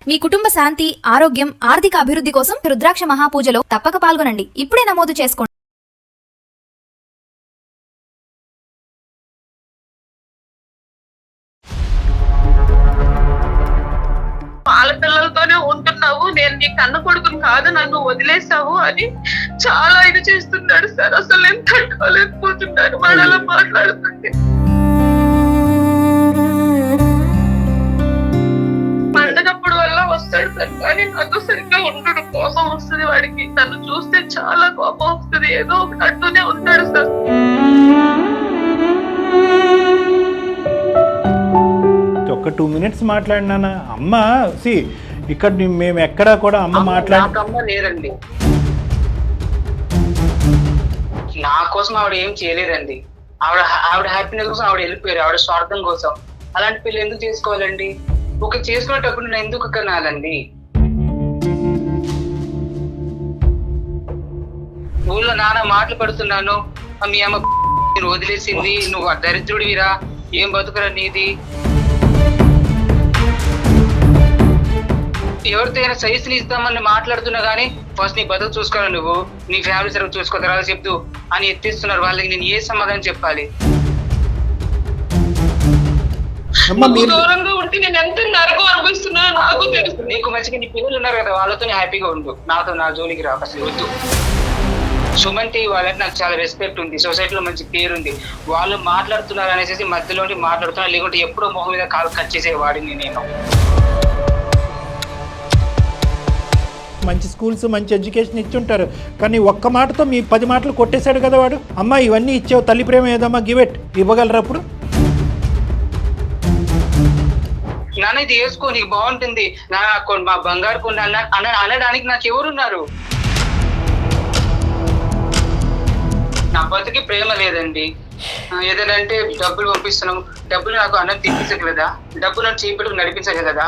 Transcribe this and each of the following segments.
మీ కుటుంబ శాంతి, ఆరోగ్యం, ఆర్థిక అభివృద్ధి కోసం రుద్రాక్ష మహాపూజలో తప్పక పాల్గొనండి. ఇప్పుడే నమోదు చేసుకోండి. వాళ్ళ పిల్లలతోనే ఉంటున్నావు, నేను నీ కన్న కొడుకుని కాదు, నన్ను వదిలేసావు అని చాలా ఇది చేస్తున్నాడు సార్. అసలు నేను తట్టుకోలేకపోతున్నాను వాడు అలా మాట్లాడుతుంటే. పండగప్పుడు వల్ల వస్తాడు సార్, కానీ నాతో సరిగ్గా ఉండడు. కోపం వస్తుంది వాడికి, నన్ను చూస్తే చాలా కోపం వస్తుంది. ఏదో ఒకటి అంటూనే ఉంటాడు సార్. ఒక 2 minutes మాట్లాడినానా అమ్మ? ఇక్కడ మేము ఎక్కడా కూడా అమ్మ నాకమ్మ లేదండి. నా కోసం ఆవిడ ఏం చేయలేదండి. ఆవిడ హ్యాపీనెస్ కోసం ఆవిడ వెళ్ళిపోయారు, ఆవిడ స్వార్థం కోసం. అలాంటి పిల్లలు ఎందుకు చేసుకోవాలండి? ఒక చేసుకునేటప్పుడు నేను ఎందుకు కనాలండి? ఊళ్ళో నాన్న మాటలు పడుతున్నాను, మీ అమ్మ నేను వదిలేసింది, నువ్వు దరిద్రుడివిరా, ఏం బతుకురా నీది. ఎవరితో అయినా సజెషన్ ఇస్తామని మాట్లాడుతున్నా కానీ ఫస్ట్ నీ బతుకు చూసుకోవాలి, నువ్వు నీ ఫ్యామిలీ సర్వ్ చూసుకో, తర్వాత చెప్తూ అని ఎత్తిస్తున్నారు. వాళ్ళకి నేను ఏ సమాధానం చెప్పాలి? దూరంగా ఉంటే నేను ఎంత నరకం అనుభవిస్తున్నానో నాకు తెలుసు. నీకు మంచిగా నీ పిల్లలు ఉన్నారు కదా, వాళ్ళతో హ్యాపీగా ఉండు, నాతో నా జోలికి రాక అసలు వద్దు. సుమన్ టీవీ వాళ్ళకి నాకు చాలా రెస్పెక్ట్ ఉంది, సొసైటీలో మంచి పేరు ఉంది. వాళ్ళు మాట్లాడుతున్నారు అనేసి మధ్యలో మాట్లాడుతున్నారు, లేకుంటే ఎప్పుడో మొహం మీద కాలు కట్ చేసేవాడిని నేను. మంచి స్కూల్స్, మంచి ఎడ్యుకేషన్ ఇచ్చుంటారు, కానీ ఒక్క మాటతో మీ 10 మాటలు కొట్టేశాడు కదా వాడు. అమ్మ ఇవన్నీ ఇచ్చావు, తల్లి ప్రేమ ఏదమ్మా, గివెట్ ఇవ్వగలరా అప్పుడు? నాన్న ఇది వేసుకో, నీకు బాగుంటుంది, మా బంగారు కొండ అనడానికి నాకు ఎవరున్నారు? నా బతుకి ప్రేమ లేదండి. ఏదైనా అంటే డబ్బులు పంపిస్తున్నాం, డబ్బులు నాకు అన్నం తినిపించగలదా? డబ్బులు నన్ను చేపెట్టుకు నడిపించగలదా?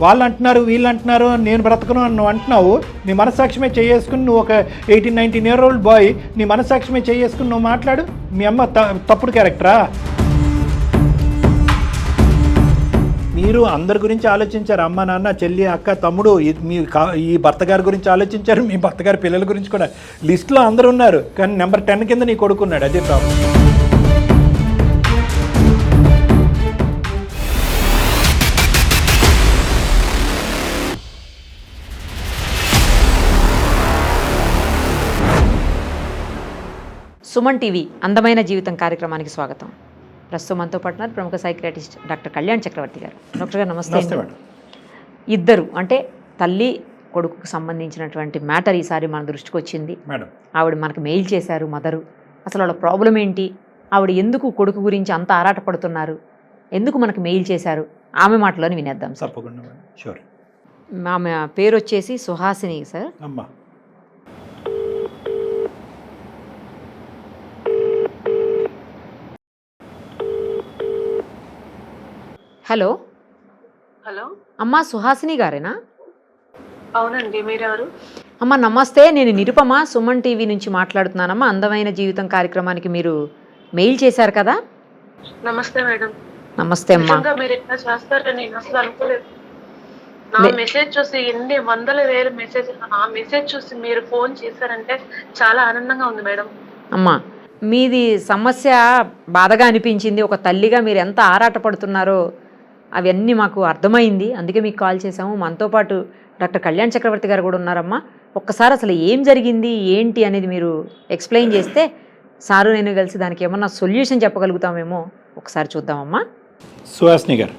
వాళ్ళు అంటున్నారు, వీళ్ళు అంటున్నారు, నేను బ్రతకను అని నువ్వు అంటున్నావు. నీ మనస్సాక్షిమే చేసుకుని నువ్వు ఒక 18-19 year old బాయ్, నీ మనస్సాక్షిమే చేసుకుని నువ్వు మాట్లాడు. మీ అమ్మ తప్పుడు క్యారెక్టరా? మీరు అందరి గురించి ఆలోచించారు, అమ్మ, నాన్న, చెల్లి, అక్క, తమ్ముడు, ఈ భర్త గారి గురించి ఆలోచించారు, మీ భర్త గారి పిల్లల గురించి కూడా. లిస్టులో అందరూ ఉన్నారు, కానీ నెంబర్ 10 కింద నీ కొడుకున్నాడు. అదే ప్రాబ్లం. సుమన్ టీవీ అందమైన జీవితం కార్యక్రమానికి స్వాగతం. ప్రస్తుతం మనతో పాటు ప్రముఖ సైకియాట్రిస్ట్ డాక్టర్ కళ్యాణ్ చక్రవర్తి గారు. డాక్టర్ గారు నమస్తే. ఇద్దరు అంటే తల్లి కొడుకుకు సంబంధించినటువంటి మ్యాటర్ ఈసారి మన దృష్టికి వచ్చింది. ఆవిడ మనకు మెయిల్ చేశారు, మదరు. అసలు వాళ్ళ ప్రాబ్లం ఏంటి, ఆవిడ ఎందుకు కొడుకు గురించి అంత ఆరాటపడుతున్నారు, ఎందుకు మనకు మెయిల్ చేశారు, ఆమె మాటలోని వినేద్దాం సార్. ఆమె పేరు వచ్చేసి సుహాసిని సార్. హలో హలో అమ్మా, సుహాసిని గారేనా? అవునండి, మీరెవరు? అమ్మ నమస్తే, నేను నిరుపమ, సుమన్ టీవీ నుంచి మాట్లాడుతున్నానమ్మా. అందమైన జీవితం కార్యక్రమానికి మీరు మెయిల్ చేశారు కదా. నమస్తే మేడం. నమస్తే అమ్మా. మీరు ఎట్లా చేస్తారని నేను అసలు అనుకోలేదు. నా మెసేజ్ చూసి ఎన్ని వందల వేల మెసేజ్, ఆ మెసేజ్ చూసి మీరు ఫోన్ చేశారంటే చాలా ఆనందంగా ఉంది మేడం. అమ్మా మీది సమస్య బాధగా అనిపించింది, ఒక తల్లిగా మీరు ఎంత ఆరాటపడుతున్నారో అవన్నీ మాకు అర్థమైంది, అందుకే మీకు కాల్ చేసాము. మనతో పాటు డాక్టర్ కళ్యాణ్ చక్రవర్తి గారు కూడా ఉన్నారమ్మా. ఒక్కసారి అసలు ఏం జరిగింది ఏంటి అనేది మీరు ఎక్స్ప్లెయిన్ చేస్తే సారు నేను కలిసి దానికి ఏమన్నా సొల్యూషన్ చెప్పగలుగుతామేమో ఒకసారి చూద్దామమ్మా. సుహాసిని గారు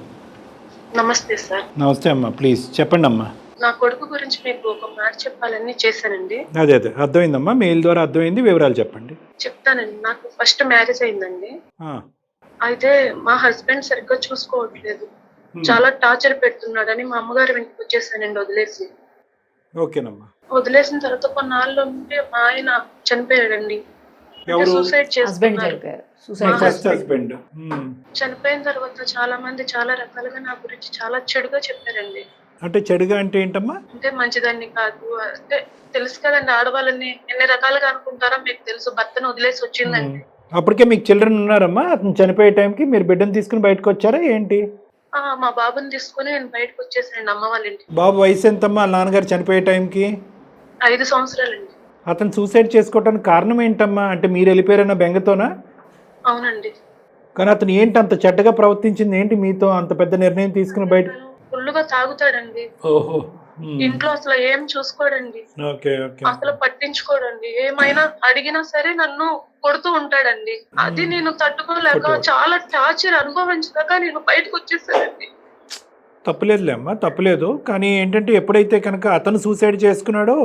నమస్తే సార్. నమస్తే అమ్మా, ప్లీజ్ చెప్పండి అమ్మా. నా కొడుకు గురించి మీకు ఒక మాట చెప్పాలని చేశానండి. అదే అర్థమైందమ్మా, మెయిల్ ద్వారా అర్థమైంది, వివరాలు చెప్పండి. చెప్తానండి. నాకు ఫస్ట్ మ్యారేజ్ అయిందండి. అయితే మా హస్బెండ్ సరిగ్గా చూసుకోవట్లేదు, చాలా టార్చర్ పెడుతున్నాడని మా అమ్మగారు ఇంటికి వచ్చేసానండి వదిలేసి. ఓకేనమ్మా. వదిలేసిన తర్వాత కొన్నాళ్ళు ఉంటే మా ఆయన చనిపోయాడండి. సూసైడ్ చేసుకున్నాడు. చనిపోయిన తర్వాత చాలా మంది చాలా రకాలుగా నా గురించి చాలా చెడుగా చెప్పారండి. అంటే చెడుగా అంటే ఏంటమ్మా? అంటే మంచిదాన్ని కాదు, అంటే తెలుసు కదండి, ఆడవాళ్ళని ఎన్ని రకాలుగా అనుకుంటారో మీకు తెలుసు. భర్తను వదిలేసి వచ్చిందండి. అప్పటికే మీకు చిల్డ్రన్ ఉన్నారమ్మా? అతను చనిపోయే టైంకి మీరు బిడ్డను తీసుకుని బయటకు వచ్చారా ఏంటి? మా బాబుని తీసుకుని నేను బయటకు వచ్చేసానండి అమ్మ వాళ్ళ ఇంటికి. బాబు వయసు ఎంతమ్మా వాళ్ళ నాన్నగారు చనిపోయే టైంకి? 5 సంవత్సరాలండి. అతను సూసైడ్ చేసుకోవడానికి కారణం ఏంటమ్మా? అంటే మీరు వెళ్ళిపోయారన్న బెంగతోనా? అవునండి. కానీ అతను ఏంటి అంత చెడ్డగా ప్రవర్తించింది ఏంటి మీతో? అంత పెద్ద నిర్ణయం తీసుకుని బయట? ఫుల్లుగా తాగుతాడండి. ఓహో. ఇంట్లో అసలు ఏం చూసుకోడండి, ఓకే ఓకే. అసలు పట్టించుకోడండి. ఏమైనా అడిగినా సరే నన్ను కొడుతూ ఉంటాడండి. అది నేను తట్టుకోలేక చాలా టార్చర్ అనుభవించలేక నేను బయటకు వచ్చేసానండి. తప్పులేదులే అమ్మా, తప్పులేదు. కానీ ఏంటంటే ఎప్పుడైతే కనుక అతను సూసైడ్ చేసుకున్నాడో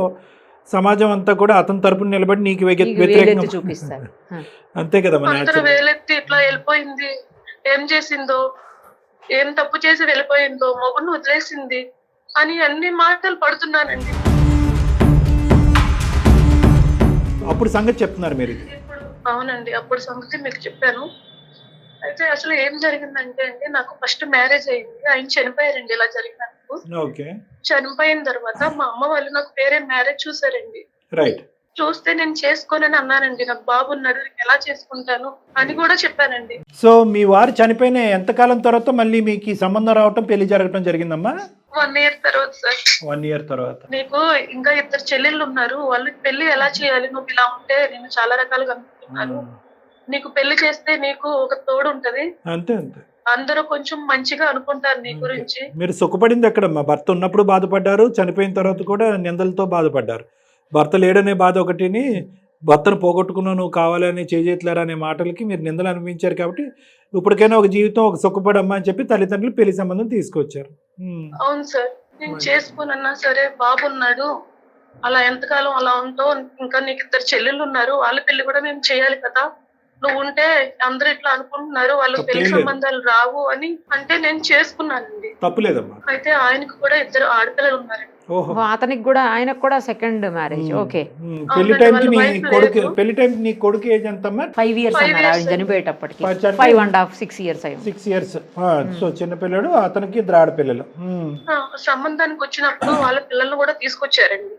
సమాజం అంతా కూడా అతని తరపున నిలబడి నీకు వ్యతిరేకంగా చూపిస్తారు. అంతే కదా మన అందరూ వేలెత్తి ఇట్లా వెళ్ళిపోయింది, ఏం చేసిందో, ఏం తప్పు చేసి వెళ్ళిపోయిందో, మొగుడిని వదిలేసింది అని అన్ని మాటలు పడుతున్నానండి. అప్పుడు సంగతి చెప్తున్నారు మీరు? అవునండి, అప్పుడు సంగతి మీకు చెప్పాను. అయితే అసలు ఏం జరిగిందంటే అండి, నాకు ఫస్ట్ మ్యారేజ్ అయింది, ఆయన చనిపోయారండి. ఇలా జరిగినందుకు ఓకే. చనిపోయిన తర్వాత మా అమ్మ వాళ్ళు నాకు వేరే మ్యారేజ్ చూసారండి. రైట్. చూస్తే నేను చేసుకోనని అన్నానండి. నాకు బాబు ఉన్నాడు, నేను ఎలా చేసుకుంటాను అని కూడా చెప్పానండి. సో మీ వారు చనిపోయిన ఎంతకాలం తర్వాత మళ్ళీ మీకు ఈ సంబంధం రావటం, పెళ్లి జరగటం జరిగిందమ్మా? 1 year తర్వాత సార్. 1 year తర్వాత. నీకు ఇంకా 2 చెల్లెళ్ళు ఉన్నారు, వాళ్ళకి పెళ్లి ఎలా చేయాలి, నువ్వు ఇలా ఉంటే నేను చాలా రకాలుగా అనుకుంటున్నాను, నీకు పెళ్లి చేస్తే నీకు ఒక తోడు ఉంటది, అంతే అంతే, అందరూ కొంచెం మంచిగా అనుకుంటారు నీ గురించి. మీరు సుఖపడింది ఎక్కడమ్మా? భర్త ఉన్నప్పుడు బాధపడ్డారు, చనిపోయిన తర్వాత కూడా నిందలతో బాధపడ్డారు. భర్త లేడనే బాధ ఒకటిని, భర్తను పోగొట్టుకున్నావు నువ్వు కావాలని చేజేట్లేరా అనే మాటలకి మీరు నిందలు అనిపించారు. కాబట్టి ఇప్పటికైనా ఒక జీవితం, ఒక సుఖపడమ్మా అని చెప్పి తల్లిదండ్రులు పెళ్లి సంబంధం తీసుకొచ్చారు. అవును సార్, నేను చేసుకున్నా సరే బాబు ఉన్నాడు, అలా ఎంతకాలం అలా ఉంటావు, ఇంకా నీకు 2 చెల్లెళ్ళు ఉన్నారు, వాళ్ళ పెళ్లి కూడా మేము చేయాలి కదా, నువ్వు ఉంటే అందరూ ఇట్లా అనుకుంటున్నారు, వాళ్ళకి పెళ్లి సంబంధాలు రావు అని అంటే నేను చేసుకున్నానండి. తప్పులేదమ్మా. అయితే ఆయనకు కూడా 2 ఆడపిల్లలు ఉన్నారండి. అతనికి కూడా, ఆయనకు కూడా సెకండ్ మ్యారేజ్. ఓకే. పెళ్లి టైంకి నీ కొడుకు ఏజ్ ఎంతమ్మా? 5 years అన్నారు ఆయన చనిపోయేటప్పటికి. 5.5 6 years అయ్యింది. 6 years. సో చిన్న పిల్లడు, అతనికి 2 ఆడపిల్లలు. సంబంధానికి వచ్చినప్పుడు వాళ్ళ పిల్లల్ని కూడా తీసుకొచ్చారండి.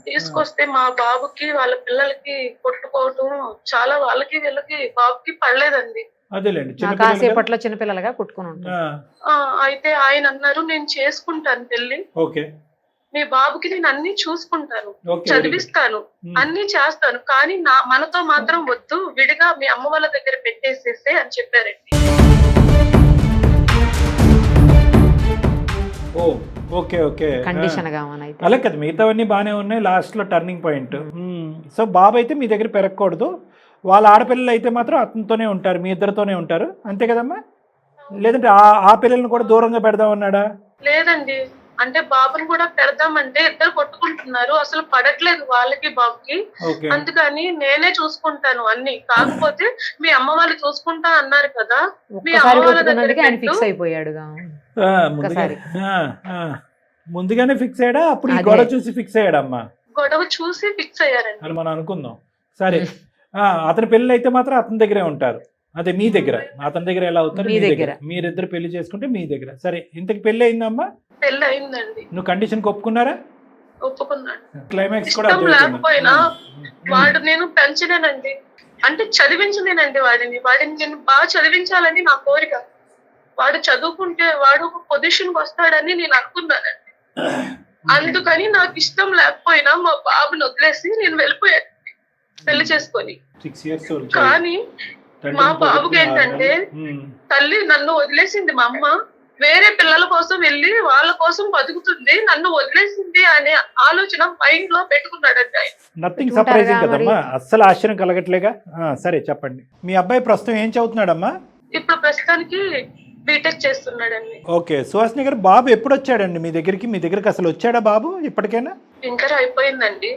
తీసుకొస్తే మా బాబుకి వాళ్ళ పిల్లలకి కొట్టుకోవటం చాలా, వాళ్ళకి వీళ్ళకి బాబుకి పడలేదండి. అదేలేండి, కాసేపట్లో చిన్నపిల్లలుగా కొట్టుకుని ఉంటారు. అయితే ఆయన అన్నారు, నేను చేసుకుంటాను పెళ్లి, ఓకే, మీ బాబుకి నేను అన్ని చూసుకుంటాను, చదివిస్తాను, అన్ని చేస్తాను, కానీ మనతో మాత్రం వద్దు, విడిగా మీ అమ్మ వాళ్ళ దగ్గర పెట్టేసేసే అని చెప్పారండి. Okay okay. కండిషన్ అలా కదా, మిగతావన్నీ బాగానే ఉన్నాయి, లాస్ట్ లో టర్నింగ్ పాయింట్. సో బాబు అయితే మీ దగ్గర పెరగకూడదు, వాళ్ళ ఆడపిల్లలు అయితే మాత్రం అతనితోనే ఉంటారు, మీ ఇద్దరితోనే ఉంటారు, అంతే కదమ్మా? లేదంటే ఆ పిల్లల్ని కూడా దూరంగా పెడదామన్నాడా? లేదండి, అంటే బాబుని కూడా పెడదామంటే ఇద్దరు కొట్టుకుంటున్నారు, అసలు పడట్లేదు వాళ్ళకి బాబుకి, అందుకని నేనే చూసుకుంటాను అన్ని, కాకపోతే మీ అమ్మ వాళ్ళు చూసుకుంటా అన్నారు కదా, మీ అమ్మ వాళ్ళ దగ్గర ఫిక్స్ అయిపోయాడు. ముందుగానే ఫిక్స్ అయ్యాడా? అప్పుడు గొడవ చూసి ఫిక్స్ అయ్యాడమ్మా? గొడవ చూసి ఫిక్స్ అయ్యారండి అని మనం అనుకుందాం. సరే, అతని పెళ్ళి అయితే మాత్రం అతని దగ్గరే ఉంటారు, అదే మీ దగ్గర. అతని దగ్గర ఎలా అవుతారు? మీ దగ్గర. మీరిద్దరు పెళ్లి చేసుకుంటే మీ దగ్గర. సరే, ఇంతకి పెళ్లి అయిందమ్మా? పెళ్లి అయిందండి. నువ్వు కండిషన్ ఒప్పుకున్నారా? ఒప్పుకున్నాను. క్లైమాక్స్ కూడా లేకపోయినా వాడు నేను పెంచలేనండి, అంటే చదివించలేనండి వాడిని నేను బాగా చదివించాలని నా కోరిక. వాడు చదువుకుంటే వాడు ఒక పొజిషన్ కి వస్తాడని నేను అనుకున్నానండి, అందుకని నాకు ఇష్టం లేకపోయినా మా బాబుని వదిలేసి నేను వెళ్ళిపోయాను పెళ్లి చేసుకొని. 6 years. కానీ మా బాబుకి ఏంటంటే, తల్లి నన్ను వదిలేసింది, మా అమ్మ వేరే పిల్లల కోసం వెళ్ళి వాళ్ళ కోసం బతుకుతుంది, నన్ను వదిలేసింది అనే ఆలోచన మైండ్ లో పెట్టుకున్నాడండి ఆయన. నథింగ్ సర్ప్రైజింగ్ కదమ్మా, అస్సలు ఆశ్చర్యం కలగట్లేగా. సరే చెప్పండి, మీ అబ్బాయి ప్రస్తుతం ఏం చదువుతున్నాడమ్మా? ఇప్పుడు ప్రస్తుతానికి బీటెక్ చేస్తున్నాడండి. ఓకే. సుహాసిని గారు, బాబు ఎప్పుడు వచ్చాడండి మీ దగ్గరికి? మీ దగ్గరికి అసలు వచ్చాడా బాబు ఇప్పటికైనా? ఇంటర్ అయిపోయిందండి,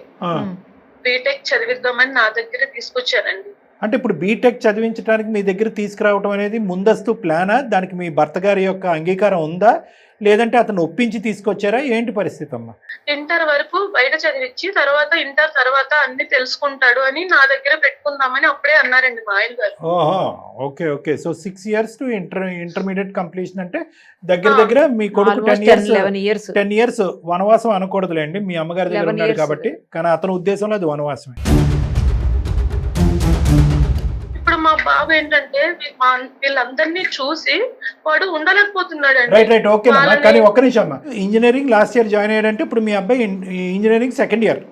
బీటెక్ చదివిద్దామని నా దగ్గర తీసుకొచ్చానండి. అంటే ఇప్పుడు బీటెక్ చదివించడానికి మీ దగ్గర తీసుకురావడం అనేది ముందస్తు ప్లానా? దానికి మీ భర్త గారి యొక్క అంగీకారం ఉందా, లేదంటే అతను ఒప్పించి తీసుకొచ్చారా? ఏంటి పరిస్థితి అమ్మా? ఇంటర్ వరకు బయట చదివించి తర్వాత ఇంటర్ తర్వాత అన్ని తెలుసుకుంటాడు అని నా దగ్గర పెట్టుకుందామని అప్పుడే అన్నారండి మా ఆయన గారు. ఓహో, okay okay. So 6 years to intermediate completion అంటే దగ్గర మీ కొడుకు 10 years వనవాసం అనకూడదులేండి, మీ అమ్మగారి దగ్గర ఉన్నాడు కాబట్టి. కానీ అతని ఉద్దేశంలో అది వనవాసమే. ఇప్పుడు మా బాబు ఏంటంటే వీళ్ళందరినీ చూసి వాడు ఉండలేకపోతున్నాడండి. రైట్ ఓకే అమ్మా, కానీ ఒక్క నిమిషం అమ్మా. ఇంజనీరింగ్ లాస్ట్ ఇయర్ జాయిన్ అయ్యాడంటే ఇప్పుడు మీ అబ్బాయి ఇంజనీరింగ్ సెకండ్ ఇయర్.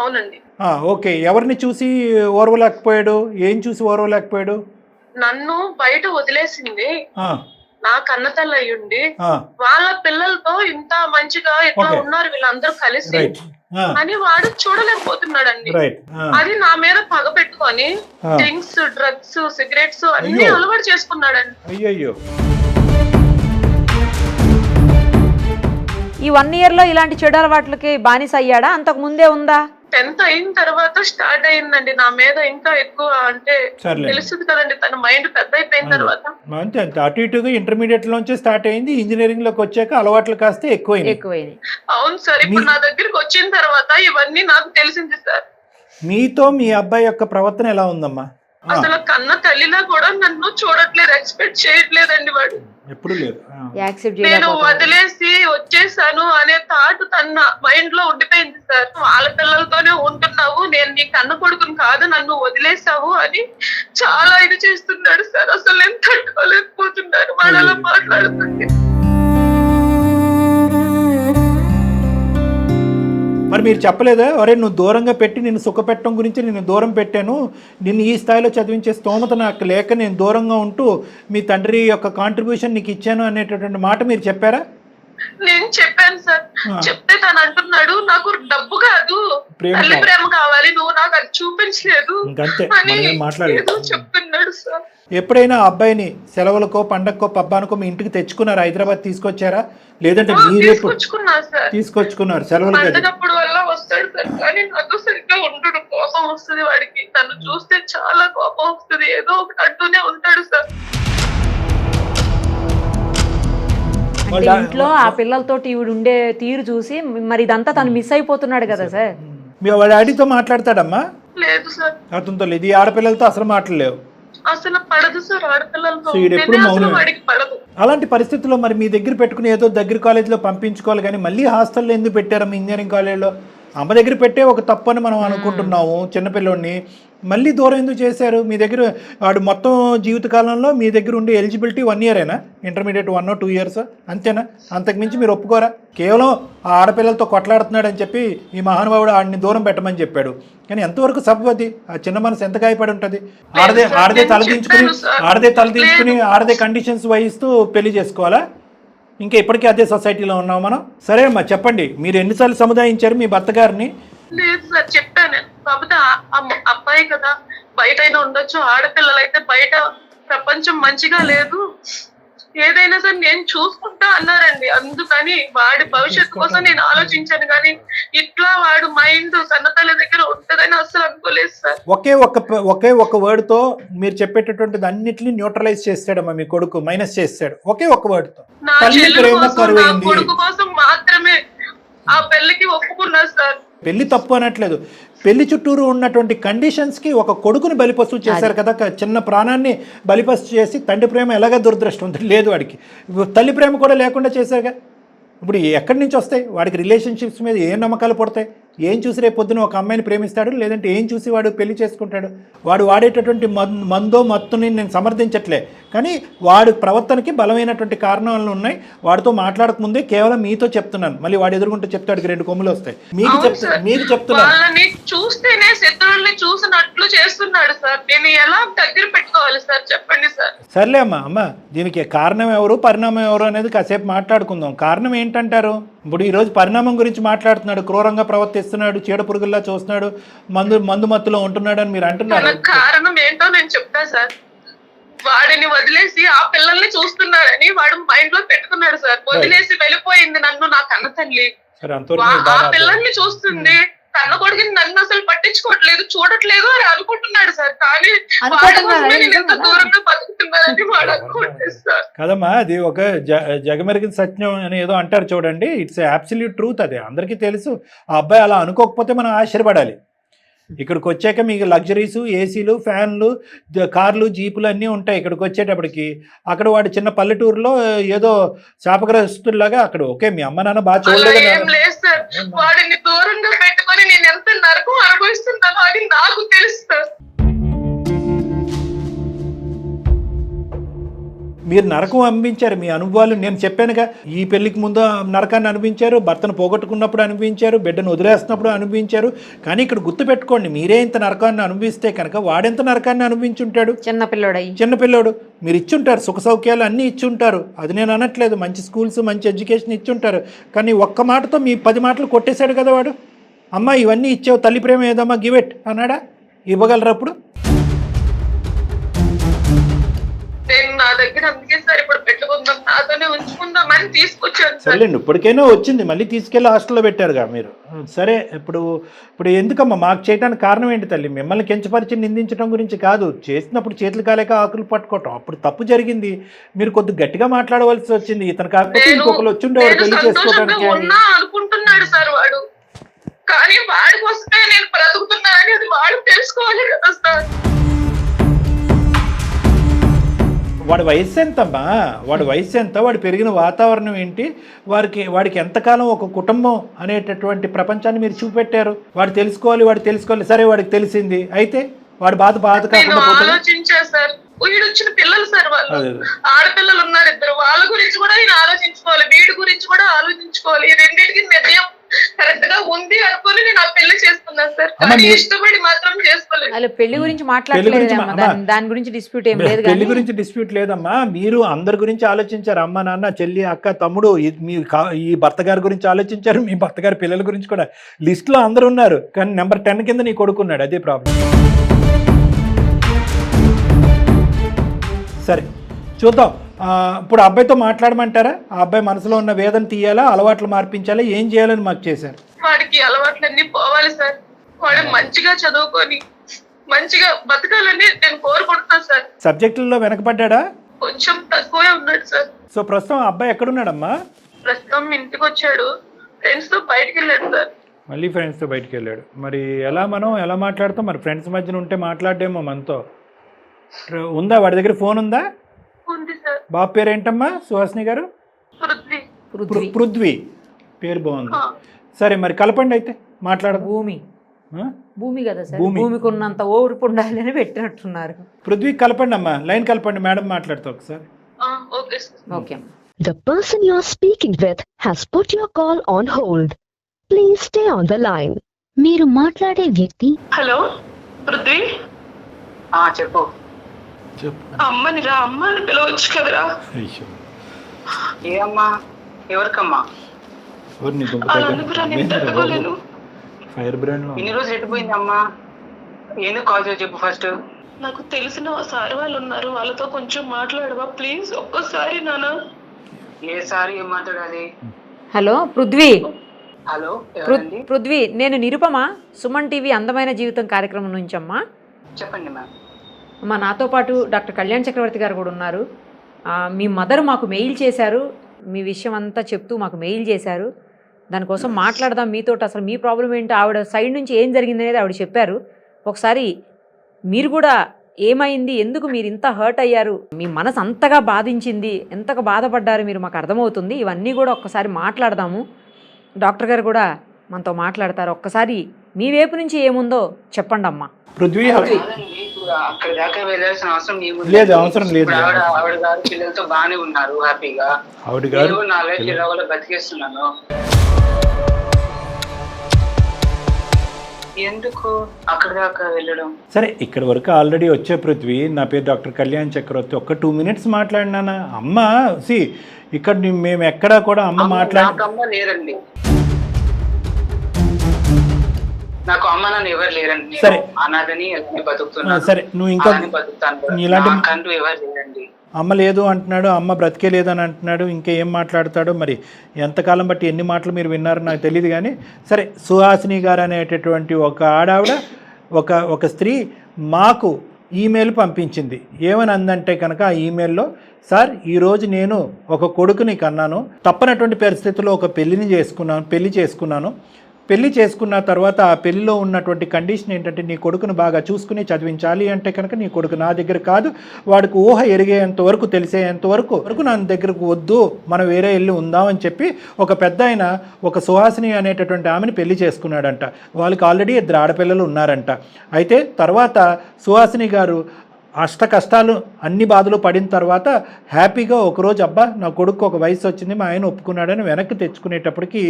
అవునండి. ఓకే, ఎవరిని చూసి ఓర్వలేకపోయాడు? ఏం చూసి ఓర్వలేకపోయాడు? నన్ను బయట వదిలేసింది నా కన్నతల్లి అయ్యుండి వాళ్ళ పిల్లలతో ఇంత మంచిగా ఇట్లా ఉన్నారు వీళ్ళందరూ కలిసి అని వాడు చూడలేకపోతున్నాడండి. అది నా మీద పగ పెట్టుకొని డ్రింక్స్, డ్రగ్స్, సిగరెట్స్ అన్ని అలవాటు చేసుకున్నాడండి. అయ్యయ్యో. ఈ 1 year లో ఇలాంటి చెడు అలవాట్లకి బానిస అయ్యాడా? అంతకు ముందే ఉందా? 10th అయిన తర్వాత స్టార్ట్ అయిందండి నా మీద ఇంకా ఎక్కువ. అంటే తెలుస్తుంది కదండి తన మైండ్ పెద్ద అయిపోయిన తర్వాత. అంతే అంతే, అటు ఇటుగా ఇంటర్మీడియట్ లోంచి స్టార్ట్ అయింది, ఇంజనీరింగ్ లోకి వచ్చాక అలవాట్లు కాస్తే ఎక్కువైంది. అవును సార్, ఇప్పుడు నా దగ్గరికి వచ్చిన తర్వాత ఇవన్నీ నాకు తెలిసింది సార్. మీతో మీ అబ్బాయి యొక్క ప్రవర్తన ఎలా ఉందమ్మా? అసలు కన్న తల్లిలా కూడా నన్ను చూడట్లేదు, ఎక్స్పెక్ట్ చేయట్లేదండి వాడు. ఎప్పుడు లేదు. నేను వదిలేసి వచ్చేసాను అనే థాట్ తన మైండ్ లో ఉండిపోయింది సార్. వాళ్ళ పిల్లలతోనే ఉంటున్నావు, నేను నీ కన్న కొడుకుని కాదు, నన్ను వదిలేసావు అని చాలా ఇది చేస్తున్నాడు సార్. అసలు నేను తట్టుకోలేకపోతున్నాను వాడు అలా మాట్లాడుతుంటే. మరి మీరు చెప్పలేదా, అరే నువ్వు దూరంగా పెట్టి నిన్ను సుఖపెట్టడం గురించి నేను దూరం పెట్టాను, నిన్ను ఈ స్థాయిలో చదివించే స్తోమత నాకు లేక నేను దూరంగా ఉంటూ మీ తండ్రి యొక్క కాంట్రిబ్యూషన్ నీకు ఇచ్చాను అనేటటువంటి మాట మీరు చెప్పారా? నేను చెప్పాను సార్. చెప్తే తను అంటున్నాడు నాకు డబ్బు కాదు తల్లి ప్రేమ కావాలి, నువ్వు నాకు అది చూపించలేదు అని చెప్తున్నాడు సార్. ఎప్పుడైనా అబ్బాయిని సెలవులకో పండగకో పబ్బానికో మీ ఇంటికి తెచ్చుకున్నారా? హైదరాబాద్ తీసుకొచ్చారా? లేదంటే మీరే తీసుకొచ్చుకున్నారు? సెలవులప్పుడు వల్ల వస్తాడు సార్, కానీ నాతో సరిగ్గా ఉండడు, కోపం వస్తుంది వాడికి. తను చూస్తే చాలా కోపం వస్తుంది, ఏదో ఒకటి అంటూనే ఉంటాడు సార్. అంటే ఇంట్లో ఆ పిల్లలతోటి ఈవిడ ఉండే తీరు చూసి మరి ఇదంతా తను మిస్ అయిపోతున్నాడు కదా సార్. మీ వాళ్ళ డాడీతో మాట్లాడతాడమ్మా? లేదు సార్, అతనితో లేదు. ఈ ఆడపిల్లలతో అసలు మాట్లాడలేవు? అసలు పడదు సార్ ఆడపిల్లలతో, వాడికి పడదు. అలాంటి పరిస్థితుల్లో మరి మీ దగ్గర పెట్టుకుని ఏదో దగ్గర కాలేజీలో పంపించుకోవాలి, కానీ మళ్ళీ హాస్టల్లో ఎందుకు పెట్టారమ్మా ఇంజనీరింగ్ కాలేజ్లో? అమ్మ దగ్గర పెట్టే ఒక తప్పు అని మనం అనుకుంటున్నాము చిన్నపిల్లోడిని, మళ్ళీ దూరం ఎందుకు చేశారు? మీ దగ్గర వాడు మొత్తం జీవితకాలంలో మీ దగ్గర ఉండే eligibility 1 year intermediate 1 or 2 years అంతేనా? అంతకుమించి మీరు ఒప్పుకోరా? కేవలం ఆ ఆడపిల్లలతో కొట్లాడుతున్నాడు అని చెప్పి ఈ మహానుభావుడు ఆడిని దూరం పెట్టమని చెప్పాడు, కానీ ఎంతవరకు సబ్బది? ఆ చిన్న మనసు ఎంత గాయపడి ఉంటుంది? ఆడదే తలదించుకుని ఆడదే కండిషన్స్ వహిస్తూ పెళ్లి చేసుకోవాలా? ఇంకా ఇప్పటికీ అదే సొసైటీలో ఉన్నాం మనం. సరే అమ్మా, చెప్పండి, మీరు ఎన్నిసార్లు సముదాయించారు మీ భర్త గారిని? లేదు సార్, చెప్పాను. కాకపోతే అబ్బాయి కదా, బయట అయినా ఉండొచ్చు, ఆడపిల్లలైతే బయట ప్రపంచం మంచిగా లేదు, ఏదైనా సరే నేను చూసుకుంటా అన్నారండి. అందుకని వాడి భవిష్యత్తు కోసం నేను ఆలోచించాను, కానీ ఇట్లా వాడు మైండ్ కన్నతల్లి దగ్గర ఉంటుందని అసలు అనుకోలేదు సార్. ఒకే ఒక వర్డ్ తో మీరు చెప్పేటటువంటిది అన్నిటిని న్యూట్రలైజ్ చేస్తాడమ్మా మీ కొడుకు, మైనస్ చేస్తాడు ఒకే ఒక వర్డ్ తో. నా కొడుకు కోసం మాత్రమే ఆ పెళ్లికి ఒప్పుకున్నా సార్. పెళ్లి తప్పు అనట్లేదు, పెళ్లి చుట్టూరు ఉన్నటువంటి కండిషన్స్కి ఒక కొడుకుని బలిపస్తు చేశారు కదా, చిన్న ప్రాణాన్ని బలిపస్తు చేసి. తండ్రి ప్రేమ ఎలాగ దురదృష్టం లేదు వాడికి, తల్లి ప్రేమ కూడా లేకుండా చేశారుగా. ఇప్పుడు ఎక్కడి నుంచి వస్తాయి వాడికి? రిలేషన్షిప్స్ మీద ఏం నమ్మకాలు పడతాయి? ఏం చూసి రేపు పొద్దున ఒక అమ్మాయిని ప్రేమిస్తాడు, లేదంటే ఏం చూసి వాడు పెళ్లి చేసుకుంటాడు? వాడు వాడేటటువంటి మందో మత్తుని నేను సమర్థించట్లే, కానీ వాడి ప్రవర్తనకి బలమైనటువంటి కారణాలు ఉన్నాయి. వాడితో మాట్లాడక ముందే కేవలం మీతో చెప్తున్నాను, మళ్ళీ వాడు ఎదుర్కొంటూ చెప్తాడు 2 కొమ్ములు వస్తాయి. మీకు చెప్తున్నాను, చూస్తేనే శత్రువుల్ని చూసినట్లు చేస్తున్నాడు సార్. నేను ఎలా దగ్గర పెట్టుకోవాలి సార్, చెప్పండి సార్. సర్లే అమ్మా, దీనికి కారణం ఎవరు పరిణామం ఎవరు అనేది కాసేపు మాట్లాడుకుందాం. కారణం ఏంటంటారు? ఇప్పుడు ఈరోజు పరిణామం గురించి మాట్లాడుతున్నాడు, క్రూరంగా ప్రవర్తిస్తున్నాడు, చీడ పురుగుల్లా చూస్తున్నాడు, మందు మత్తులో ఉంటున్నాడు అని మీరు అంటున్నారు. కారణం ఏంటో నేను చెప్తా సార్. వాడిని వదిలేసి ఆ పిల్లల్ని చూస్తున్నాడని వాడు మైండ్ లో పెట్టుకున్నాడు సార్. వదిలేసి వెళ్ళిపోయింది నన్ను నా కన్న తల్లి, ఆ పిల్లల్ని చూస్తుంది, కన్న కొడుకుని నన్ను అసలు పట్టించుకోవట్లేదు, చూడట్లేదు అని అనుకుంటున్నాడు సార్. కానీ దూరంగా బతుకుతున్నారని వాడు అనుకుంటాడు సార్. కదమ్మా, అది ఒక జగమెరిగిన సత్యం అని ఏదో అంటారు చూడండి, ఇట్స్ అబ్సల్యూట్ ట్రూత్. అది అందరికీ తెలుసు. ఆ అబ్బాయి అలా అనుకోకపోతే మనం ఆశ్చర్యపడాలి. ఇక్కడికి వచ్చాక మీకు లగ్జరీసు, ఏసీలు, ఫ్యాన్లు, కార్లు, జీపులు అన్నీ ఉంటాయి. ఇక్కడికి వచ్చేటప్పటికి అక్కడ వాడు చిన్న పల్లెటూరులో ఏదో శాపగ్రస్తులాగా అక్కడ ఓకే మీ అమ్మ నాన్న బాగా చూడలేదు. వాడిని దూరంగా పెట్టుకొని నేను ఎంత నరకం అనుభవిస్తున్నానో అది నాకు తెలుసు. మీరు నరకం అనిపించారు. మీ అనుభవాలు నేను చెప్పానుగా, ఈ పెళ్లికి ముందు నరకాన్ని అనిపించారు, భర్తను పోగొట్టుకున్నప్పుడు అనిపించారు, బిడ్డను వదిలేస్తున్నప్పుడు అనిపించారు. కానీ ఇక్కడ గుర్తుపెట్టుకోండి, మీరే ఇంత నరకాన్ని అనుభవిస్తే కనుక వాడెంత నరకాన్ని అనుభవించుంటాడు. చిన్నపిల్లోడు మీరు ఇచ్చుంటారు, సుఖ సౌఖ్యాలు అన్నీ ఇచ్చుంటారు, అది నేను అనట్లేదు. మంచి స్కూల్స్, మంచి ఎడ్యుకేషన్ ఇచ్చుంటారు. కానీ ఒక్క మాటతో మీ 10 మాటలు కొట్టేశాడు కదా వాడు. అమ్మ ఇవన్నీ ఇచ్చావు, తల్లి ప్రేమ ఏదమ్మా గివెట్ అన్నాడా? ఇవ్వగలరా అప్పుడు? నేను నా దగ్గర అందుకే సార్ ఇప్పుడు పెట్టుకుందాం, నాతోనే ఉంచుకుందామని తీసుకొచ్చాను సార్. సర్లేండి, ఇప్పటికైనా వచ్చింది, మళ్ళీ తీసుకెళ్ళి హాస్టల్లో పెట్టారుగా మీరు. సరే, ఇప్పుడు ఎందుకమ్మా మాకు చేయడానికి కారణం ఏంటి తల్లి? మిమ్మల్ని కించపరిచి నిందించడం గురించి కాదు, చేసినప్పుడు చేతులు కాలేక ఆకులు పట్టుకోవటం, అప్పుడు తప్పు జరిగింది. మీరు కొద్దిగా గట్టిగా మాట్లాడవలసి వచ్చింది. ఇతను కాకపోతే ఇంకొకరు వచ్చిండేవాడు పెళ్లి చేసుకోవడానికి అనుకుంటున్నాడు సార్ వాడు. కానీ వాడి కోసమే నేను బ్రతుకుతున్నానని అది వాడు తెలుసుకోవాలి కదా సార్. వాడి వయసు ఎంతమ్మా? వాడి వయసు ఎంత? వాడు పెరిగిన వాతావరణం ఏంటి? వాడికి ఎంతకాలం ఒక కుటుంబం అనేటటువంటి ప్రపంచాన్ని మీరు చూపెట్టారు. వాడు తెలుసుకోవాలి. సరే, వాడికి తెలిసింది, అయితే వాడు బాధ కాకుండా ఆలోచించా సార్. వీడొచ్చిన పిల్లలు సార్, వాళ్ళు ఆడపిల్లలు ఉన్నారు 2, వాళ్ళ గురించి కూడా నేను ఆలోచించుకోవాలి, వీడి గురించి కూడా ఆలోచించుకోవాలి. ఈ రెండింటికి నిర్ణయం కరెక్ట్ గా ఉంది అనుకుని నేను ఆ పెళ్లి చేసుకున్నాను సార్. కానీ ఇష్టపడి మాత్రం చేసుకోలేదు. పెళ్లి గురించి మాట్లాడలేదు, దాని గురించి డిస్ప్యూట్ ఏం లేదు. పెళ్లి గురించి డిస్ప్యూట్ లేదమ్మా. మీరు అందరి గురించి ఆలోచించారు, అమ్మ, నాన్న, చెల్లి, అక్క, తమ్ముడు, ఈ భర్త గారి గురించి ఆలోచించారు, మీ భర్త గారి పిల్లల గురించి కూడా. లిస్ట్ లో అందరు ఉన్నారు, కానీ నెంబర్ 10 కింద నీ కొడుకున్నాడు. అదే ప్రాబ్లం. సరే, చూద్దాం. ఇప్పుడు అబ్బాయితో మాట్లాడమంటారా? ఆ అబ్బాయి మనసులో ఉన్న వేదన తీయాలా, అలవాట్లు మార్పించాలా, ఏం చేయాలని మాకు చేశారు? వాడికి అలవాట్లన్నీ పోవాలి సార్. వాడు మంచిగా చదువుకొని మంచిగా బతకాలని నేను కోరుకుంటున్నాను సార్. సబ్జెక్టుల్లో వెనకబడ్డా? కొంచెం తక్కువే ఉన్నాడు సార్. సో ప్రస్తుతం అబ్బాయి ఎక్కడున్నాడమ్మా? ప్రస్తుతం ఇంటికి వచ్చాడు, ఫ్రెండ్స్ తో బయటకు వెళ్ళాడు సార్. మళ్ళీ ఫ్రెండ్స్తో బయటకు వెళ్ళాడు. మరి మనం ఎలా మాట్లాడతాం? మరి ఫ్రెండ్స్ మధ్యన ఉంటే మాట్లాడేమో మనతో. ఉందా వాడి దగ్గర? ఫోన్ ఉందా? ఉంది సార్. బాబు పేరు ఏంటమ్మా? సుహాసిని గారు? పృథ్వీ పేరు బాగుంది. సరే, మరి కలపండి అయితే, మాట్లాడ. భూమి కదా సార్, భూమికి ఉన్నంత ఓర్పు ఉండాలి అని పెట్టినట్టున్నారు. పృథ్వీ కలపండి అమ్మా, లైన్ కలపండి, మేడం మాట్లాడుతూ ఒకసారి. Okay. The person you are speaking with has put your call on hold. Please stay on the line. మీరు మాట్లాడే వ్యక్తి. హలో పృథ్వీ. చెప్పు. అమ్మని రా, అమ్మని పిలవచ్చు కదరా. ఏ అమ్మా? ఎవరికమ్మా? Fire brand. ఇన్ని రోజులు ఎట్టిపోయింది అమ్మా? ఎందుకు కాల్ చేసి చెప్పు ఫస్ట్. నాకు తెలిసిన సార్ వాళ్ళు ఉన్నారు, వాళ్ళతో కొంచెం మాట్లాడవా ప్లీజ్? ఒక్కసారి నాన్న. ఏ సారి ఏం మాట్లాడాలి? హలో పృథ్వీ. హలో పృథ్వీ, నేను నిరుపమ, సుమన్ టీవీ అందమైన జీవితం కార్యక్రమం నుంచి అమ్మా. చెప్పండి మ్యామ్. అమ్మా, నాతో పాటు డాక్టర్ కళ్యాణ్ చక్రవర్తి గారు కూడా ఉన్నారు. మీ మదర్ మాకు మెయిల్ చేశారు, మీ విషయం అంతా చెప్తూ మాకు మెయిల్ చేశారు. దానికోసం మాట్లాడదాం మీతో. అసలు మీ ప్రాబ్లం ఏంటో, ఆవిడ సైడ్ నుంచి ఏం జరిగింది అనేది ఆవిడ చెప్పారు. ఒకసారి మీరు కూడా ఏమైంది, ఎందుకు మీరు ఇంత హర్ట్ అయ్యారు, మీ మనసు అంతగా బాధించింది, ఎంతగా బాధపడ్డారు మీరు, మాకు అర్థమవుతుంది. ఇవన్నీ కూడా ఒక్కసారి మాట్లాడదాము. డాక్టర్ గారు కూడా మనతో మాట్లాడతారు. ఒక్కసారి మీ వైపు నుంచి ఏముందో చెప్పండి అమ్మా. పృథ్వీ, అక్కడ దాకా వెళ్ళాల్సిన అవసరం లేదు. అవసరం లేదు. ఆవిడ గారు పిల్లలతో బాగానే ఉన్నారు, హ్యాపీగా. ఆవిడ గారు నా లైఫ్ ఎలా వల్ల బతికేస్తున్నాను. ఎందుకు అక్కడ దాకా వెళ్ళడం? సరే, ఇక్కడ వరకు ఆల్రెడీ వచ్చే పృథ్వీ. నా పేరు డాక్టర్ కళ్యాణ్ చక్రవర్తి. ఒక్క 2 minutes మాట్లాడినానా? అమ్మ ఇక్కడ మేము ఎక్కడా కూడా అమ్మ అమ్మ లేరండి, నాకు అమ్మ నాన్న ఎవరు లేరండి. సరే, అనాథని బతుకుతున్నాను. సరే, నువ్వు ఇంకా బతుకుతాను, ఎవరు లేరండి. అమ్మ లేదు అంటున్నాడు, అమ్మ బ్రతికే లేదని అంటున్నాడు. ఇంకా ఏం మాట్లాడతాడో మరి. ఎంతకాలం బట్టి ఎన్ని మాటలు మీరు విన్నారో నాకు తెలియదు. కానీ సరే, సుహాసిని గారు అనేటటువంటి ఒక ఆడావిడ, ఒక స్త్రీ మాకు ఈమెయిల్ పంపించింది. ఏమని అందంటే కనుక ఆ ఈమెయిల్లో, సార్ ఈరోజు నేను ఒక కొడుకుని కన్నాను, తప్పనటువంటి పరిస్థితుల్లో ఒక పెళ్లి చేసుకున్నాను. పెళ్లి చేసుకున్న తర్వాత ఆ పెళ్లిలో ఉన్నటువంటి కండిషన్ ఏంటంటే, నీ కొడుకును బాగా చూసుకుని చదివించాలి. అంటే కనుక నీ కొడుకు నా దగ్గర కాదు, వాడికి ఊహ ఎరిగేంత వరకు, తెలిసేంత వరకు నా దగ్గరకు వద్దు, మనం వేరే వెళ్ళి ఉందామని చెప్పి ఒక పెద్ద ఆయన, ఒక సుహాసిని అనేటటువంటి ఆమెను పెళ్లి చేసుకున్నాడంట. వాళ్ళకి ఆల్రెడీ 2 ఆడపిల్లలు ఉన్నారంట. అయితే తర్వాత సుహాసిని గారు అష్ట కష్టాలు అన్ని బాధలు పడిన తర్వాత హ్యాపీగా ఒకరోజు అబ్బా నా కొడుకు ఒక వయసు వచ్చింది మా ఆయన ఒప్పుకున్నాడని వెనక్కి తెచ్చుకునేటప్పటికి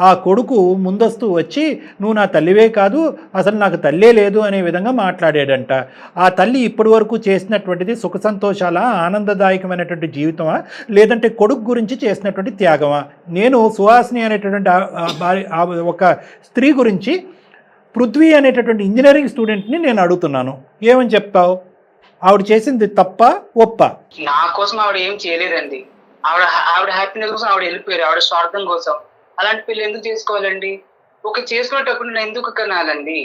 ఆ కొడుకు ముందస్తు వచ్చి నువ్వు నా తల్లివే కాదు అసలు నాకు తల్లే లేదు అనే విధంగా మాట్లాడాడంట. ఆ తల్లి ఇప్పటి వరకు చేసినటువంటిది సుఖ సంతోషాల ఆనందదాయకమైనటువంటి జీవితమా లేదంటే కొడుకు గురించి చేసినటువంటి త్యాగమా? నేను సుహాసిని అనేటటువంటి ఒక స్త్రీ గురించి పృథ్వీ అనేటటువంటి ఇంజనీరింగ్ స్టూడెంట్ని నేను అడుగుతున్నాను, ఏమని చెప్తావు? ఆవిడ చేసింది తప్ప ఒప్ప? నా కోసం ఆవిడ ఏం చేయలేదండి. ఆవిడ హ్యాపీనెస్ కోసం ఆవిడ వెళ్ళిపోయారు, ఆవిడ స్వార్థం కోసం. అలాంటి పిల్లలు ఎందుకు చేసుకోవాలండి? ఒక చేసుకునేటప్పుడు నేను ఎందుకు కనాలండి?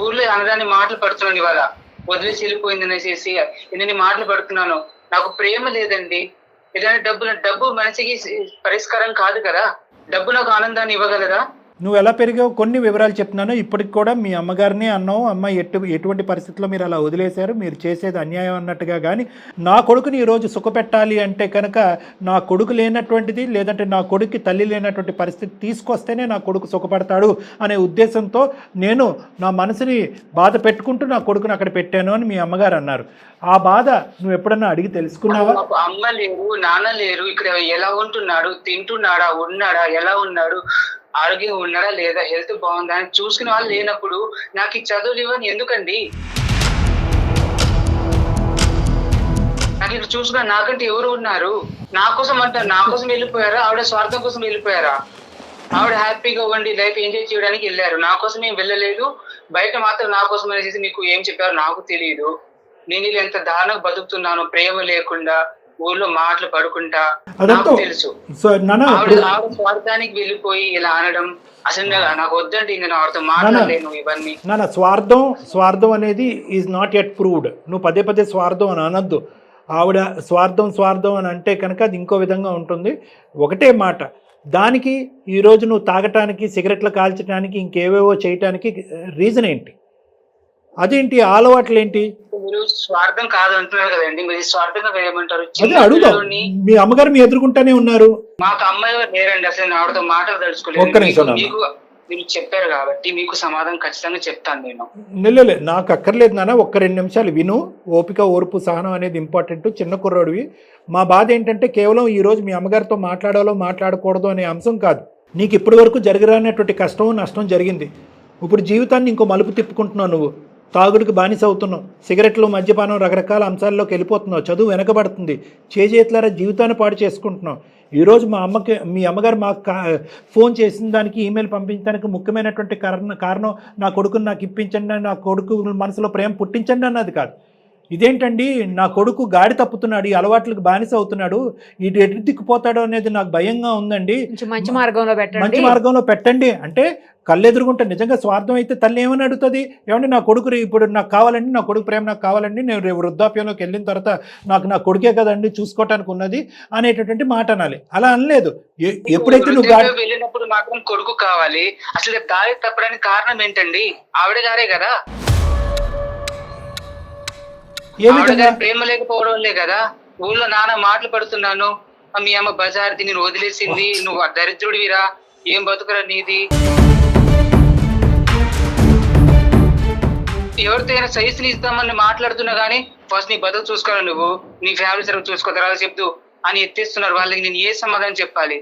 ఊర్లో అనదాన్ని మాటలు పడుతున్నాను, ఇవాళ వదిలేసి వెళ్ళిపోయింది అనేసి ఎన్ని మాటలు పడుతున్నాను. నాకు ప్రేమ లేదండి. ఏదైనా డబ్బు మనిషికి పరిష్కారం కాదు కదా. డబ్బు నాకు ఆనందాన్ని ఇవ్వగలదా? నువ్వు ఎలా పెరిగావు కొన్ని వివరాలు చెప్తున్నాను. ఇప్పటికి కూడా మీ అమ్మగారిని అన్నావు, అమ్మ ఎటువంటి పరిస్థితుల్లో మీరు అలా వదిలేశారు, మీరు చేసేది అన్యాయం అన్నట్టుగా. కానీ నా కొడుకుని ఈరోజు సుఖపెట్టాలి అంటే కనుక నా కొడుకు లేనటువంటిది లేదంటే నా కొడుక్కి తల్లి లేనటువంటి పరిస్థితి తీసుకొస్తేనే నా కొడుకు సుఖపడతాడు అనే ఉద్దేశంతో నేను నా మనసుని బాధ పెట్టుకుంటూ నా కొడుకుని అక్కడ పెట్టాను అని మీ అమ్మగారు అన్నారు. ఆ బాధ నువ్వు ఎప్పుడన్నా అడిగి తెలుసుకున్నావా? అమ్మ లేరు, నాన్న లేరు, ఇక్కడ ఎలా ఉంటున్నాడు, తింటున్నాడా, ఉన్నాడా, ఎలా ఉన్నాడు, ఆరోగ్యంగా ఉన్నాడా లేదా, హెల్త్ బాగుందా అని చూసుకునే వాళ్ళు లేనప్పుడు నాకు ఈ చదువులు ఇవ్వని ఎందుకండి? నాకు ఇక్కడ చూసుకున్నా నాకంటే ఎవరు ఉన్నారు? నా కోసం అంటారు, నా కోసం వెళ్ళిపోయారా? ఆవిడ స్వార్థం కోసం వెళ్ళిపోయారా? ఆవిడ హ్యాపీగా ఉండి లైఫ్ ఎంజాయ్ చేయడానికి వెళ్ళారు, నా కోసం ఏం వెళ్ళలేదు. బయట మాత్రం నా కోసం అనేసి మీకు ఏం చెప్పారు నాకు తెలియదు. నేను ఇలా ఎంత దారుణంగా బతుకుతున్నాను, ప్రేమ లేకుండా, ఊళ్ళో మాటలు పడుకుంటా, నాకు తెలుసు. ఆవిడ స్వార్థానికి వెళ్ళిపోయి ఇలా అనడం అసలు నాకు వద్దండి. ఇంకా ఆవిడతో మాట్లాడలేను ఇవన్నీ. స్వార్థం అనేది ఈజ్ నాట్ ఎట్ ప్రూవ్డ్. నువ్వు పదే పదే స్వార్థం అని అనొద్దు. ఆవిడ స్వార్థం అని అంటే కనుక అది ఇంకో విధంగా ఉంటుంది. ఒకటే మాట, దానికి ఈరోజు నువ్వు తాగటానికి, సిగరెట్లు కాల్చడానికి, ఇంకేవేవో చేయటానికి రీజన్ ఏంటి? అదేంటి అలవాట్లు ఏంటి? మీరు స్వార్థం కాదు అంటున్నారు కదండి, మీరు స్వార్థంగా ఏమంటారు? మీ అమ్మగారు మీ ఎదుర్కొంటానే ఉన్నారు. మాకు అమ్మాయి లేరండి, అసలు ఆవిడతో మాటలు తలుచుకోలేదు. మీకు మీరు చెప్పారు కాబట్టి మీకు సమాధానం ఖచ్చితంగా చెప్తాను నేను. నెల్లలే నాకు అక్కర్లేదు నాన్న, ఒక్క 2 నిమిషాలు విను. ఓపిక, ఓర్పు, సహనం అనేది ఇంపార్టెంట్. చిన్న కుర్రాడివి. మా బాధ ఏంటంటే కేవలం ఈరోజు మీ అమ్మగారితో మాట్లాడాలో మాట్లాడకూడదు అనే అంశం కాదు. నీకు ఇప్పటి వరకు జరగరానటువంటి కష్టం, నష్టం జరిగింది. ఇప్పుడు జీవితాన్ని ఇంకో మలుపు తిప్పుకుంటున్నావు. నువ్వు తాగుడికి బానిస అవుతున్నావు, సిగరెట్లు, మద్యపానం, రకరకాల అంశాల్లోకి వెళ్ళిపోతున్నావు, చదువు వెనకబడుతుంది, చేతులారా జీవితాన్ని పాడు చేసుకుంటున్నావు. ఈరోజు మీ అమ్మగారు మాకు ఫోన్ చేసిన దానికి, ఈమెయిల్ పంపించడానికి ముఖ్యమైనటువంటి కారణం నా కొడుకుని నాకు ఇప్పించండి, నా కొడుకు మనసులో ప్రేమ పుట్టించండి అన్నది కాదు. ఇదేంటండి, నా కొడుకు గాడి తప్పుతున్నాడు, ఈ అలవాట్లకు బానిస అవుతున్నాడు, ఇటు ఎటు దిక్కుపోతాడు అనేది నాకు భయంగా ఉందండి, మంచి మార్గంలో పెట్టండి అంటే కళ్ళెదురుగుంటే. నిజంగా స్వార్థం అయితే తల్లి ఏమని అడుగుతుంది? ఏమంటే నా కొడుకు ఇప్పుడు నాకు కావాలండి, నా కొడుకు ప్రేమ నాకు కావాలండి, నేను రేపు వృద్ధాప్యంలోకి వెళ్ళిన తర్వాత నాకు నా కొడుకే కదండి చూసుకోవటానికి ఉన్నది అనేటటువంటి మాట అనాలి. అలా అనలేదు. ఎప్పుడైతే నువ్వు వెళ్ళినప్పుడు మాత్రం కొడుకు కావాలి, అసలు దారి తప్పడానికి కారణం ఏంటండి? ఆవిడ గారే కదా. ప్రేమ లేకపోవడం వల్లే కదా. ఊళ్ళో నాన్న మాటలు పడుతున్నాను, మీ అమ్మ బజార్ది నేను వదిలేసింది, నువ్వు దరిద్రుడివిరా, ఏం బతుకురా నీది. ఎవరితో అయినా సైజుని ఇస్తామని మాట్లాడుతున్నా గానీ ఫస్ట్ నీ బతుకు చూసుకోవాలి, నువ్వు నీ ఫ్యామిలీ సర్వ్ చూసుకో, తర్వాత చెప్తూ అని ఎత్తేస్తున్నారు. వాళ్ళకి నేను ఏ సమాధానం చెప్పాలి?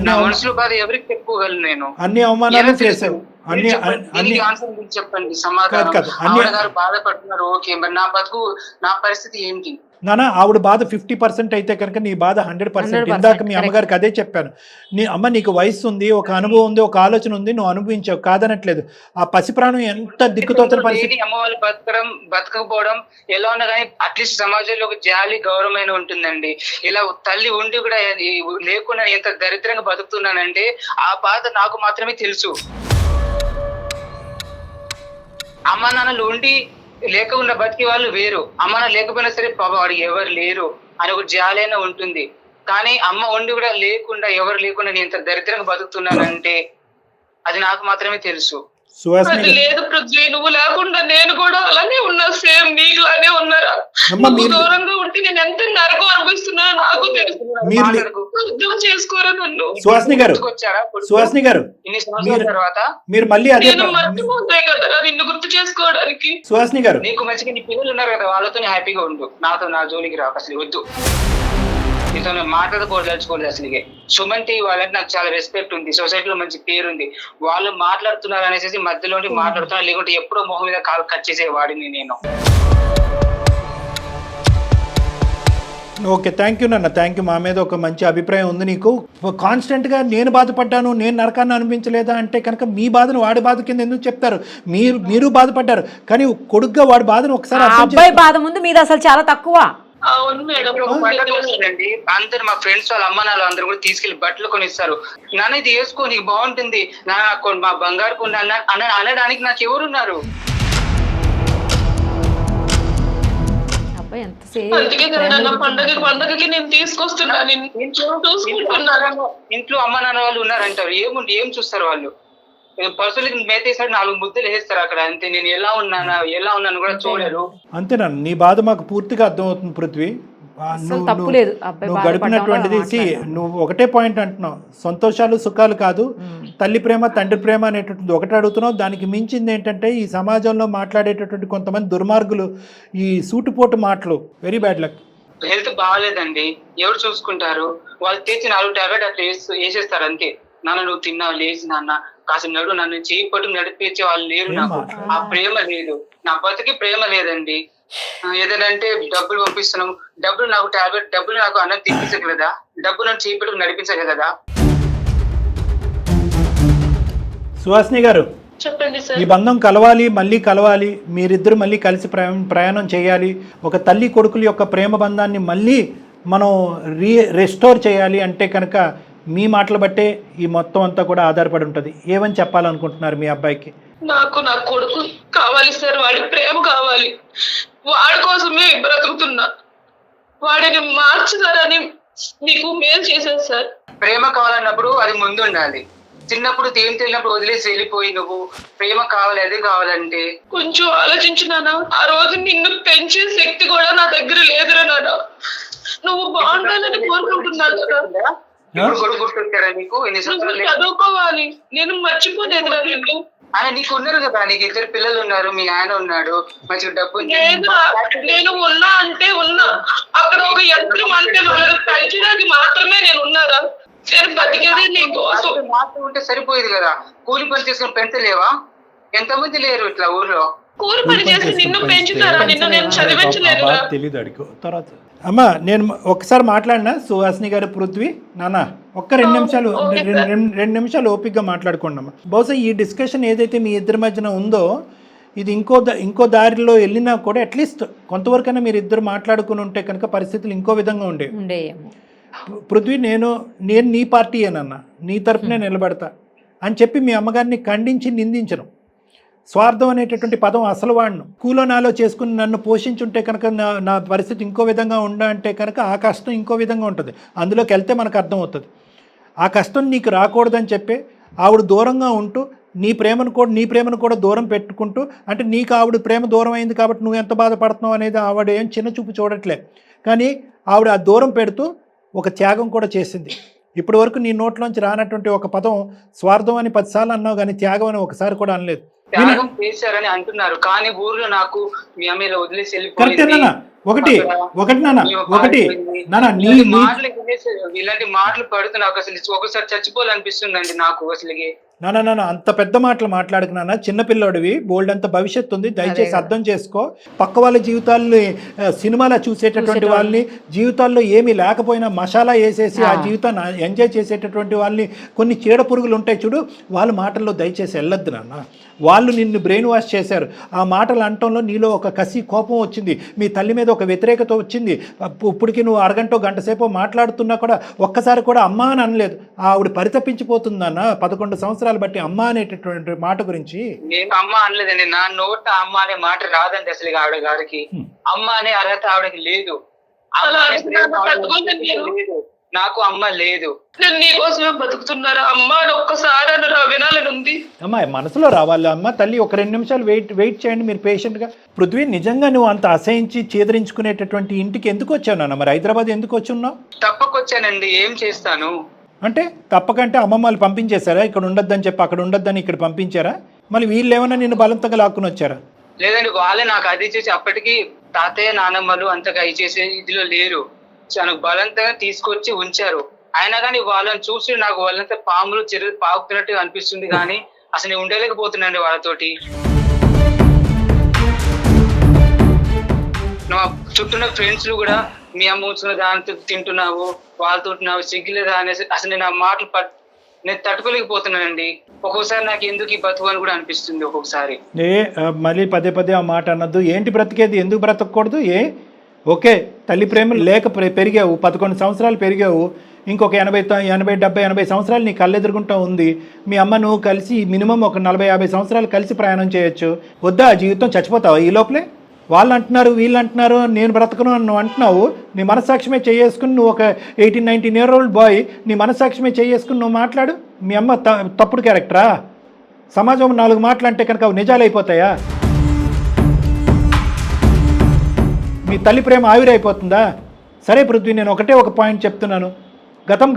నా మనసులో బాధ ఎవరికి చెప్పుకోగలను నేను? అన్ని అవమానాలు చేశావు. చెప్పండి సమాధానం. ఆవిడ గారు బాధపడుతున్నారు, ఓకే, మరి నా బతుకు, నా పరిస్థితి ఏంటి? నానా ఆవిడ బాధ 50% అయితే కనుక నీ బాధ 100%. ఇందాక మీ అమ్మగారికి అదే చెప్పాను. నీకు వయసు ఉంది, ఒక అనుభవం ఉంది, ఒక ఆలోచన ఉంది, నువ్వు అనుభవించావు, కాదనట్లేదు. ఆ పసిప్రాణం ఎంత దిక్కుతోచిన పరిస్థితి. అమ్మ వాళ్ళు బతకపోవడం ఎలా ఉన్నా కానీ అట్లీస్ట్ సమాజంలో ఒక జాలి, గౌరవమైన ఉంటుందండి. ఇలా తల్లి ఉండి కూడా లేకుండా ఎంత దరిద్రంగా బతుకుతున్నానంటే ఆ బాధ నాకు మాత్రమే తెలుసు. అమ్మ నాన్నలు ఉండి లేకుండా బతికే వాళ్ళు వేరు, అమ్మ నాన్న లేకపోయినా సరే పాపం వాడికి ఎవరు లేరు అని ఒక జాలైనా ఉంటుంది. కానీ అమ్మ ఉండి కూడా లేకుండా, ఎవరు లేకుండా నేను ఎంత దరిద్రంగా బతుకుతున్నానంటే అది నాకు మాత్రమే తెలుసు. లేదు పృథ్వీ, నువ్వు లేకుండా నేను కూడా అలానే ఉన్నా, సేమ్ నీకులానే ఉన్నారా? అమ్మ నువ్వు మీరు దూరంగా ఉంటే నేను ఎంత నరకం అనుభవిస్తున్నానో నాకు తెలుసు. మీరు అర్థం చేసుకోరా నన్ను. సుహాసిని గారు వచ్చారా సుహాసిని గారు ఇన్ని సంవత్సరాల తర్వాత మీరు మళ్ళీ అదే నేను మర్చిపోతాయి కదా నిన్ను గుర్తు చేసుకోవడానికి. సుహాసిని గారు నీకు మంచిగా నీ పిల్లలు ఉన్నారు కదా, వాళ్ళతో హ్యాపీగా ఉండు. నాతో నా జోలికి రాక అసలు వద్దు. నీతో మాట్లాడుకోదలుచుకోలేదు అసలుగే. సుమంతి వాళ్ళంటే నాకు చాలా రెస్పెక్ట్ ఉంది, సొసైటీలో మంచి పేరు ఉంది. వాళ్ళు మాట్లాడుతున్నారు అనేసి మధ్యలో మాట్లాడుతున్నారు, లేకుంటే ఎప్పుడో మొహం మీద కాలు కట్ చేసేవాడిని నేను. ఓకే, థ్యాంక్ యూ నాన్న, థ్యాంక్ యూ. మా మీద ఒక మంచి అభిప్రాయం ఉంది నీకు. కాన్స్టెంట్గా నేను బాధపడ్డాను, నేను నరకాన్ని అనిపించలేదా అంటే కనుక మీ బాధను వాడి బాధ కింద ఎందుకు చెప్తారు? మీరు బాధపడ్డారు, కానీ కొడుగ్గా వాడి బాధను ఒకసారి అర్థం అబ్బాయి బాధ ముందు మీది అసలు చాలా తక్కువ. అవును మేడం. ఒక పండుగ వస్తుందండి, అందరు మా ఫ్రెండ్స్ వాళ్ళ అమ్మ నాన్న అందరూ కూడా తీసుకెళ్లి బట్టలు కొనిస్తారు. నాన్న ఇది వేసుకో నీకు బాగుంటుంది, మా బంగారు కొండ అనడానికి నాకు ఎవరున్నారు? అబ్బాయి ఎంతసేపు అందుకే కదా నా పండగకి నేను తీసుకొస్తున్నాను. ఇంట్లో అమ్మ నాన్న వాళ్ళు ఉన్నారంటారు, ఏం చూస్తారు వాళ్ళు? పర్సనల్ మేతేసాడు 4 ముద్దలు వేస్తారు అక్కడ, అంతే. నేను ఎలా ఉన్నాను కూడా చూడరు. అంతేనా? నీ బాధ మాకు పూర్తిగా అర్థమవుతుంది పృథ్వీ. నువ్వు గడిపినటువంటిది నువ్వు ఒకటే పాయింట్ అంటున్నావు, సంతోషాలు సుఖాలు కాదు, తల్లి ప్రేమ తండ్రి ప్రేమ అనేటటువంటి ఒకటి అడుగుతున్నావు. దానికి మించింది ఏంటంటే ఈ సమాజంలో మాట్లాడేటటువంటి కొంతమంది దుర్మార్గులు, ఈ సూటుపోటు మాటలు. Very bad luck. హెల్త్ బాగాలేదండి, ఎవరు చూసుకుంటారు? వాళ్ళు తెచ్చి 4 టాబ్లెట్ అట్లా వేసేస్తారు అంతే. నాన్న నువ్వు తిన్నావు, లేచి నాన్న కాసిన నడు, నన్ను చేయి పట్టు నడిపించే వాళ్ళు లేరు నాకు. ఆ ప్రేమ లేదు, నా బతికి ప్రేమ లేదండి. ఏదంటే డబ్బులు పంపిస్తున్నాం, డబ్బులు నాకు టాబ్లెట్, డబ్బులు నాకు అన్నం తినిపించగలదా? డబ్బులు నన్ను చేయి పట్టుకు నడిపించగలదా? సుహాసిని గారు, చెప్పండి సార్. ఈ బంధం మళ్ళీ కలవాలి, మీరిద్దరు మళ్ళీ కలిసి ప్రయాణం చేయాలి. ఒక తల్లి కొడుకుల యొక్క ప్రేమ బంధాన్ని మళ్ళీ మనం రెస్టోర్ చేయాలి అంటే కనుక మీ మాటలు బట్టే ఈ మొత్తం అంతా కూడా ఆధారపడి ఉంటుంది. ఏమని చెప్పాలనుకుంటున్నారు మీ అబ్బాయికి? నాకు నా కొడుకు కావాలి సార్, వాడి ప్రేమ కావాలి. వాడి కోసమే బ్రతుకుతున్నా. వాడిని మార్చుతారని మీకు మేలు చేశాను సార్. ప్రేమ కావాలన్నప్పుడు అది ముందు ఉండాలి. చిన్నప్పుడు ఏం తెలియనప్పుడు వదిలేసి వెళ్ళిపోయి నువ్వు ప్రేమ కావాలి అదే కావాలంటే కొంచెం ఆలోచించినానా? ఆ రోజు నిన్ను పెంచే శక్తి కూడా నా దగ్గర లేదురా నాన్న. నువ్వు బాగుండాలని కోరుకుంటున్నాను కదా. ఇప్పుడు కొడుకు గుర్తొచ్చారా నీకు? నువ్వు చదువుకోవాలి, నేను మర్చిపోలేదురా నిన్ను. ఆయన నీకు ఉన్నారు కదా, నీకు 2 పిల్లలు ఉన్నారు, మీ ఆయన ఉన్నాడు, మంచిగా డబ్బు. నేను ఉన్నా అంటే ఉన్నా, అక్కడ ఒక యంత్రం అంటే వాళ్ళని పెంచడానికి మాత్రమే నేను ఉన్నారా? నేను బతికేదే నీకోసం. మాత్రం ఉంటే సరిపోయేది కదా, కూలి పని చేసుకుని పెంచలేవా? ఎంతమంది లేరు ఇట్లా ఊర్లో? కూలి పని చేసి నిన్ను పెంచుతారా? నిన్ను నేను చదివించలేదు. తెలీదు అడిగో తర్వాత. అమ్మా నేను ఒకసారి మాట్లాడినా సుహాసిని గారు, పృథ్వీ నాన్న ఒక్క 2 నిమిషాలు 2 నిమిషాలు ఓపికగా మాట్లాడుకోండి అమ్మా. బహుశా ఈ డిస్కషన్ ఏదైతే మీ ఇద్దరి మధ్యన ఉందో ఇది ఇంకో దారిలో వెళ్ళినా కూడా అట్లీస్ట్ కొంతవరకైనా మీరు ఇద్దరు మాట్లాడుకుని ఉంటే కనుక పరిస్థితులు ఇంకో విధంగా ఉండేవి. పృథ్వీ నేను నీ పార్టీయేనన్నా, నీ తరపునే నిలబడతా అని చెప్పి మీ అమ్మగారిని ఖండించి నిందించను. స్వార్థం అనేటటువంటి పదం అసలు వాడను. కూలో నాలో చేసుకుని నన్ను పోషించుంటే కనుక నా పరిస్థితి ఇంకో విధంగా అంటే కనుక ఆ కష్టం ఇంకో విధంగా ఉంటుంది. అందులోకి వెళ్తే మనకు అర్థమవుతుంది. ఆ కష్టం నీకు రాకూడదని చెప్పి ఆవిడ దూరంగా ఉంటూ నీ ప్రేమను కూడా దూరం పెట్టుకుంటూ, అంటే నీకు ఆవిడ ప్రేమ దూరం అయింది కాబట్టి నువ్వు ఎంత బాధపడుతున్నావు అనేది ఆవిడ ఏం చిన్న చూపు చూడట్లే. కానీ ఆవిడ ఆ దూరం పెడుతూ ఒక త్యాగం కూడా చేసింది. ఇప్పటి వరకు నీ నోట్లోంచి రానటువంటి ఒక పదం స్వార్థం అని 10 సార్లు అన్నావు, కానీ త్యాగం అని ఒకసారి కూడా అనలేదు. త్యాగం చేశారని అంటున్నారు, కానీ ఊర్లో నాకు మీ అమ్మ వదిలేసి కరెక్టే నాన్న. ఒకటి నాన్న ఇలాంటి మాటలు పడుతూ నాకు అసలు ఒకసారి చచ్చిపోవాలనిపిస్తుందండి నాకు అసలుకి. నాన్న అంత పెద్ద మాటలు మాట్లాడకు నాన్న, చిన్నపిల్లోడివి, బోల్డ్ అంత భవిష్యత్తు ఉంది, దయచేసి అర్థం చేసుకో. పక్క వాళ్ళ జీవితాల్ని సినిమాలో చూసేటటువంటి వాళ్ళని, జీవితాల్లో ఏమీ లేకపోయినా మసాలా వేసేసి ఆ జీవితాన్ని ఎంజాయ్ చేసేటటువంటి వాళ్ళని, కొన్ని చీడ పురుగులు ఉంటాయి చూడు, వాళ్ళ మాటల్లో దయచేసి వెళ్ళొద్దు నాన్న. వాళ్ళు నిన్ను బ్రెయిన్ వాష్ చేశారు. ఆ మాటలు అనటంలో నీలో ఒక కసి కోపం వచ్చింది, మీ తల్లి మీద ఒక వ్యతిరేకత వచ్చింది. ఇప్పటికి నువ్వు అరగంట గంట సేపు మాట్లాడుతున్నా కూడా ఒక్కసారి కూడా అమ్మ అని అనలేదు. ఆవిడ పరితపించిపోతుందన్న 11 సంవత్సరాలు బట్టి అమ్మ అనేటటువంటి మాట గురించి. నేను అమ్మ అనలేదండి, నా నోట అమ్మ అనే మాట రాదండి అసలు ఆవిడ గారికి. అమ్మ అనే అర్హత ఆవిడకి లేదు. నాకు అమ్మ లేదు. నేను నీకోసమే బతుకుతున్నారా అమ్మా అని ఒక్కసారి అన్న వినాలని ఉంది. అమ్మా మనసులో రావాలి అమ్మ తల్లి, ఒక 2 నిమిషాలు వెయిట్ చేయండి మీరు పేషెంట్గా. పృథ్వీ, నిజంగా నువ్వు అంత అసహించి చేదరించుకునేటటువంటి ఇంటికి ఎందుకు వచ్చావు నాన్న? మరి హైదరాబాద్ ఎందుకు వచ్చున్నావు? తప్పకొచ్చానండి, ఏం చేస్తాను. అంటే తప్పకంటే అమ్మమ్మ వాళ్ళు పంపించేశారా? ఇక్కడ ఉండొద్దని చెప్పి అక్కడ ఉండొద్దని ఇక్కడ పంపించారా? మళ్ళీ వీళ్ళు ఏమన్నా నిన్ను బలవంతంగా లాక్కుని వచ్చారా? లేదండి, వాళ్ళే నాకు అది చేసి, అప్పటికి తాతయ్య నానమ్మలు అంతగా ఇచ్చేసే ఇదిలో లేరు, నాకు బలంతంగా తీసుకొచ్చి ఉంచారు. అయినా కానీ వాళ్ళని చూసి నాకు వాళ్ళంతా పాములు చెరువు పాకుతున్నట్టు అనిపిస్తుంది, కానీ అసలు నేను ఉండలేకపోతున్నాండి వాళ్ళతోటి. నా చుట్టూ ఫ్రెండ్స్ కూడా మీ అమ్మ ఉంచుకున్న దానితో తింటున్నావు, వాళ్ళతో సిగ్గులేదా అనేసి అసలు నేను ఆ మాటలు నేను తట్టుకోలేకపోతున్నానండి. ఒక్కొక్కసారి నాకు ఎందుకు ఈ బతుకు అని కూడా అనిపిస్తుంది ఒక్కొక్కసారి. మళ్ళీ పదే ఆ మాట అన్నద్దు. ఏంటి బ్రతికేది? ఎందుకు బ్రతకూడదు? ఓకే, తల్లి ప్రేమ లేక పెరిగావు, 11 సంవత్సరాలు పెరిగావు, ఇంకొక 80 సంవత్సరాలు నీ కళ్ళెదురుగుంటూ ఉంది. మీ అమ్మ నువ్వు కలిసి మినిమం ఒక 40-50 సంవత్సరాలు కలిసి ప్రయాణం చేయొచ్చు. వద్దా ఆ జీవితం? చచ్చిపోతావా ఈ లోపలే? వాళ్ళు అంటున్నారు, వీళ్ళు అంటున్నారు, నేను బ్రతకను అని నువ్వు అంటున్నావు. నీ మనస్సాక్షిమే చేసుకుని నువ్వు ఒక 18-19 year old బాయ్, నీ మనస్సాక్షిమే చేసుకుని నువ్వు మాట్లాడు. మీ అమ్మ తప్పుడు క్యారెక్టరా? సమాజం 4 మాటలు అంటే కనుక అవి నిజాలు అయిపోతాయా? మీ తల్లి ప్రేమ ఆవిరైపోతుందా? సరే పృథ్వీ, నేను ఒక పాయింట్ చెప్తున్నాను. గతం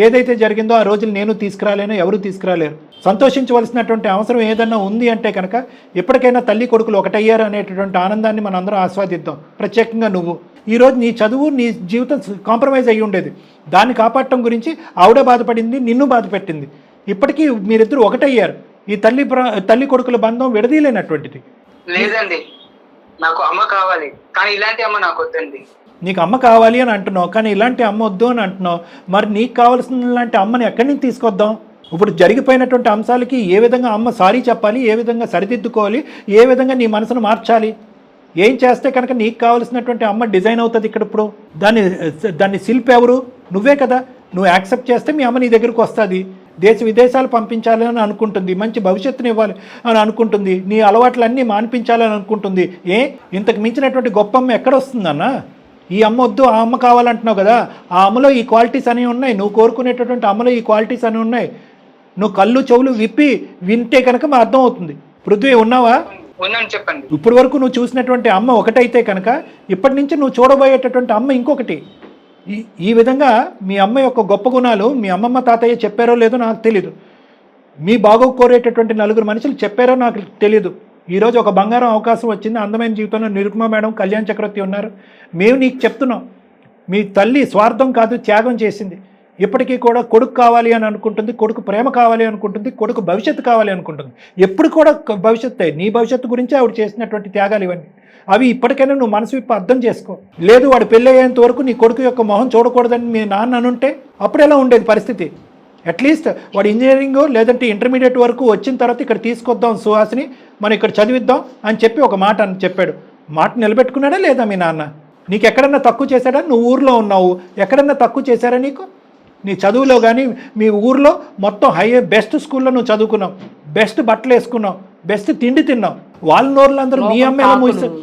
ఏదైతే జరిగిందో ఆ రోజులు నేను తీసుకురాలేను, ఎవరు తీసుకురాలేరు. సంతోషించవలసినటువంటి అవసరం ఏదన్నా ఉంది అంటే కనుక ఎప్పటికైనా తల్లి కొడుకులు ఒకటయ్యారు అనేటటువంటి ఆనందాన్ని మనం అందరం ఆస్వాదిద్దాం. ప్రత్యేకంగా నువ్వు ఈరోజు నీ చదువు, నీ జీవితం కాంప్రమైజ్ అయ్యి ఉండేది. దాన్ని కాపాడటం గురించి ఆవిడ బాధపడింది, నిన్ను బాధ పెట్టింది. ఇప్పటికీ మీరిద్దరు ఒకటయ్యారు. ఈ తల్లి కొడుకుల బంధం విడదీయలేనటువంటిది. లేదండి, నాకు అమ్మ కావాలి, కానీ ఇలాంటి అమ్మ నాకు వద్దండి. నీకు అమ్మ కావాలి అని అంటున్నావు, కానీ ఇలాంటి అమ్మ వద్దు అని అంటున్నావు. మరి నీకు కావాల్సిన లాంటి అమ్మని ఎక్కడి నుంచి తీసుకొద్దాం? ఇప్పుడు జరిగిపోయినటువంటి అంశాలకి ఏ విధంగా అమ్మ సారీ చెప్పాలి, ఏ విధంగా సరిదిద్దుకోవాలి, ఏ విధంగా నీ మనసును మార్చాలి, ఏం చేస్తే కనుక నీకు కావాల్సినటువంటి అమ్మ డిజైన్ అవుతుంది ఇక్కడ. ఇప్పుడు దాన్ని శిల్పి ఎవరు? నువ్వే కదా. నువ్వు యాక్సెప్ట్ చేస్తే మీ అమ్మ నీ దగ్గరకు వస్తుంది, దేశ విదేశాలు పంపించాలి అని అనుకుంటుంది, మంచి భవిష్యత్తుని ఇవ్వాలి అని అనుకుంటుంది, నీ అలవాట్లన్నీ మాన్పించాలని అనుకుంటుంది. ఇంతకు మించినటువంటి గొప్ప అమ్మ ఎక్కడొస్తుందన్న? ఈ అమ్మ వద్దు, ఆ అమ్మ కావాలంటున్నావు కదా. ఆ అమ్మలో ఈ క్వాలిటీస్ అనేవి ఉన్నాయి, నువ్వు కోరుకునేటటువంటి అమ్మలో ఈ క్వాలిటీస్ అనేవి ఉన్నాయి. నువ్వు కళ్ళు చెవులు విప్పి వింటే కనుక మా అర్థం అవుతుంది. పృథ్వీ, ఉన్నావా? చెప్పండి. ఇప్పటి వరకు నువ్వు చూసినటువంటి అమ్మ ఒకటైతే కనుక ఇప్పటి నుంచి నువ్వు చూడబోయేటటువంటి అమ్మ ఇంకొకటి. ఈ విధంగా మీ అమ్మ యొక్క గొప్ప గుణాలు మీ అమ్మమ్మ తాతయ్య చెప్పారో లేదో నాకు తెలీదు, మీ బాగోగు కోరేటటువంటి 4 మనుషులు చెప్పారో నాకు తెలీదు. ఈరోజు ఒక బంగారం అవకాశం వచ్చింది, అందమైన జీవితంలో నిరుపమ మేడం, కళ్యాణ్ చక్రవర్తి ఉన్నారు. మేము నీకు చెప్తున్నాం, మీ తల్లి స్వార్థం కాదు, త్యాగం చేసింది. ఇప్పటికీ కూడా కొడుకు కావాలి అని అనుకుంటుంది, కొడుకు ప్రేమ కావాలి అనుకుంటుంది, కొడుకు భవిష్యత్తు కావాలి అనుకుంటుంది. ఎప్పుడు కూడా భవిష్యత్తు, నీ భవిష్యత్తు గురించి ఆవిడ చేసినటువంటి త్యాగాలు ఇవన్నీ. అవి ఇప్పటికైనా నువ్వు మనసు విప్పి అర్థం చేసుకో. లేదు వాడు పెళ్ళి అయ్యేంత వరకు నీ కొడుకు యొక్క మొహం చూడకూడదని మీ నాన్న అనుంటే అప్పుడు ఎలా ఉండేది పరిస్థితి? అట్లీస్ట్ వాడు ఇంజనీరింగ్ లేదంటే ఇంటర్మీడియట్ వరకు వచ్చిన తర్వాత ఇక్కడ తీసుకొద్దాం సుహాసిని, మనం ఇక్కడ చదివిద్దాం అని చెప్పి ఒక మాట చెప్పాడు. మాట నిలబెట్టుకున్నాడా లేదా మీ నాన్న? నీకు ఎక్కడన్నా తక్కువ చేశాడా? నువ్వు ఊర్లో ఉన్నావు, ఎక్కడన్నా తక్కువ చేశారా నీకు? నీ చదువులో కానీ మీ ఊర్లో మొత్తం బెస్ట్ స్కూల్లో నువ్వు చదువుకున్నావు, బెస్ట్ బట్టలు వేసుకున్నావు, బెస్ట్ తిండి తిన్నావు. వాళ్ళ నోరులు అందరూ మీ అమ్మ ఎలా మూయిస్తారు,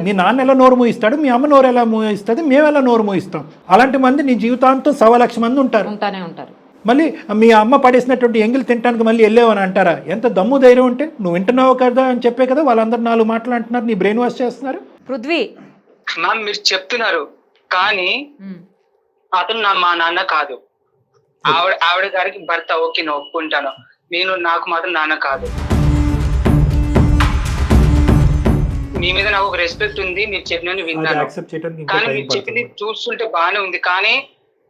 మీ నాన్న ఎలా నోరు మూయిస్తాడు, మీ అమ్మ నోరు ఎలా మూయిస్తుంది, మేము ఎలా నోరు మూయిస్తాం. అలాంటి మంది నీ జీవితాంతం 1,00,000 మంది ఉంటారు. మళ్ళీ మీ అమ్మ పడేసినటువంటి ఎంగిల్ తినడానికి మళ్ళీ వెళ్ళేవని అంటారా? ఎంత దమ్ము ధైర్యం ఉంటే నువ్వు వింటున్నావు కదా అని చెప్పే కదా వాళ్ళందరూ 4 మాటలు అంటున్నారు, నీ బ్రెయిన్ వాష్ చేస్తున్నారు. పృథ్వీ, మ్యామ్ మీరు చెప్తున్నారు, కానీ అతను మా నాన్న కాదు. ఆవిడ గారికి భర్త, ఓకే నేను ఒప్పుకుంటాను. నాకు మాత్రం నాన్న కాదు. మీ మీద నాకు ఒక రెస్పెక్ట్ ఉంది, మీరు చెప్పిన విన్నాను, కానీ మీరు చెప్పింది చూస్తుంటే బాగానే ఉంది. కానీ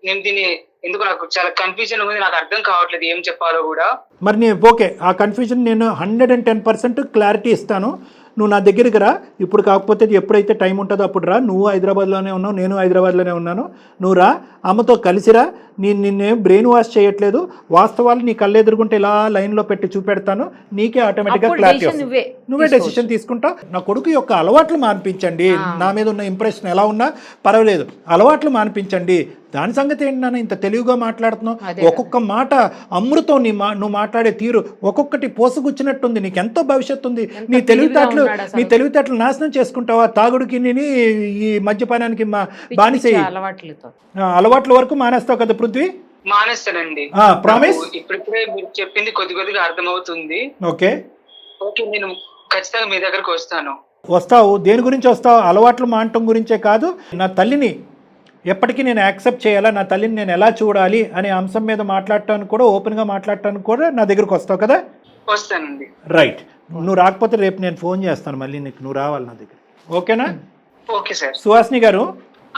నేను దీన్ని ఎందుకు నాకు చాలా కన్ఫ్యూజన్ ఉంది, నాకు అర్థం కావట్లేదు ఏం చెప్పాలో కూడా. మరి నేను ఓకే, ఆ కన్ఫ్యూజన్ నేను 110% క్లారిటీ ఇస్తాను. నువ్వు నా దగ్గరికి రా ఇప్పుడు, కాకపోతే ఎప్పుడైతే టైం ఉంటుందో అప్పుడు రా. నువ్వు హైదరాబాద్లోనే ఉన్నావు, నేను హైదరాబాద్లోనే ఉన్నాను. నువ్వు రా, అమ్మతో కలిసిరా. నిన్నేం బ్రెయిన్ వాష్ చేయట్లేదు, వాస్తవాలు నీ కళ్ళెదురుగుంటే ఇలా లైన్లో పెట్టి చూపెడతాను, నీకే ఆటోమేటిక్గా క్లారిటీ వస్తుంది. నువ్వే డెసిషన్ తీసుకుంటావు. నా కొడుకు యొక్క అలవాట్లు మాన్పించండి, నా మీద ఉన్న ఇంప్రెషన్ ఎలా ఉన్నా పర్వాలేదు, అలవాట్లు మాన్పించండి. దాని సంగతి ఏంటి నాన్న ఇంత తెలివిగా మాట్లాడుతున్నావు? అదే ఒక్కొక్క మాట అమృతం, నువ్వు మాట్లాడే తీరు ఒక్కొక్కటి పోసుగుచ్చినట్టుంది. నీకు ఎంతో భవిష్యత్తు ఉంది. నీ తెలివితేటలు నాశనం చేసుకుంటావా? తాగుడికి ఈ మద్యపానానికి బానిస అలవాట్లతో అలవాట్ల వరకు మానేస్తావు కదా పృథ్వీ? మానేస్తానండి. ప్రామిస్? ఇప్పుడిప్పుడే మీరు చెప్పింది కొద్దిగా అర్థమవుతుంది. ఓకే ఓకే, నేను ఖచ్చితంగా మీ దగ్గరకు వస్తాను. వస్తావు. దేని గురించి వస్తావు? అలవాట్లు మానటం గురించే కాదు, నా తల్లిని ఎప్పటికీ నేను యాక్సెప్ట్ చేయాలా, నా తల్లిని నేను ఎలా చూడాలి అనే అంశం మీద మాట్లాడటానికి కూడా, ఓపెన్గా మాట్లాడటానికి కూడా నా దగ్గరకు వస్తావు కదా? వస్తానండి. రైట్. నువ్వు రాకపోతే రేపు నేను ఫోన్ చేస్తాను మళ్ళీ నీకు, నువ్వు రావాలి నా దగ్గర. ఓకేనా? Okay sir. సుహాసిని గారు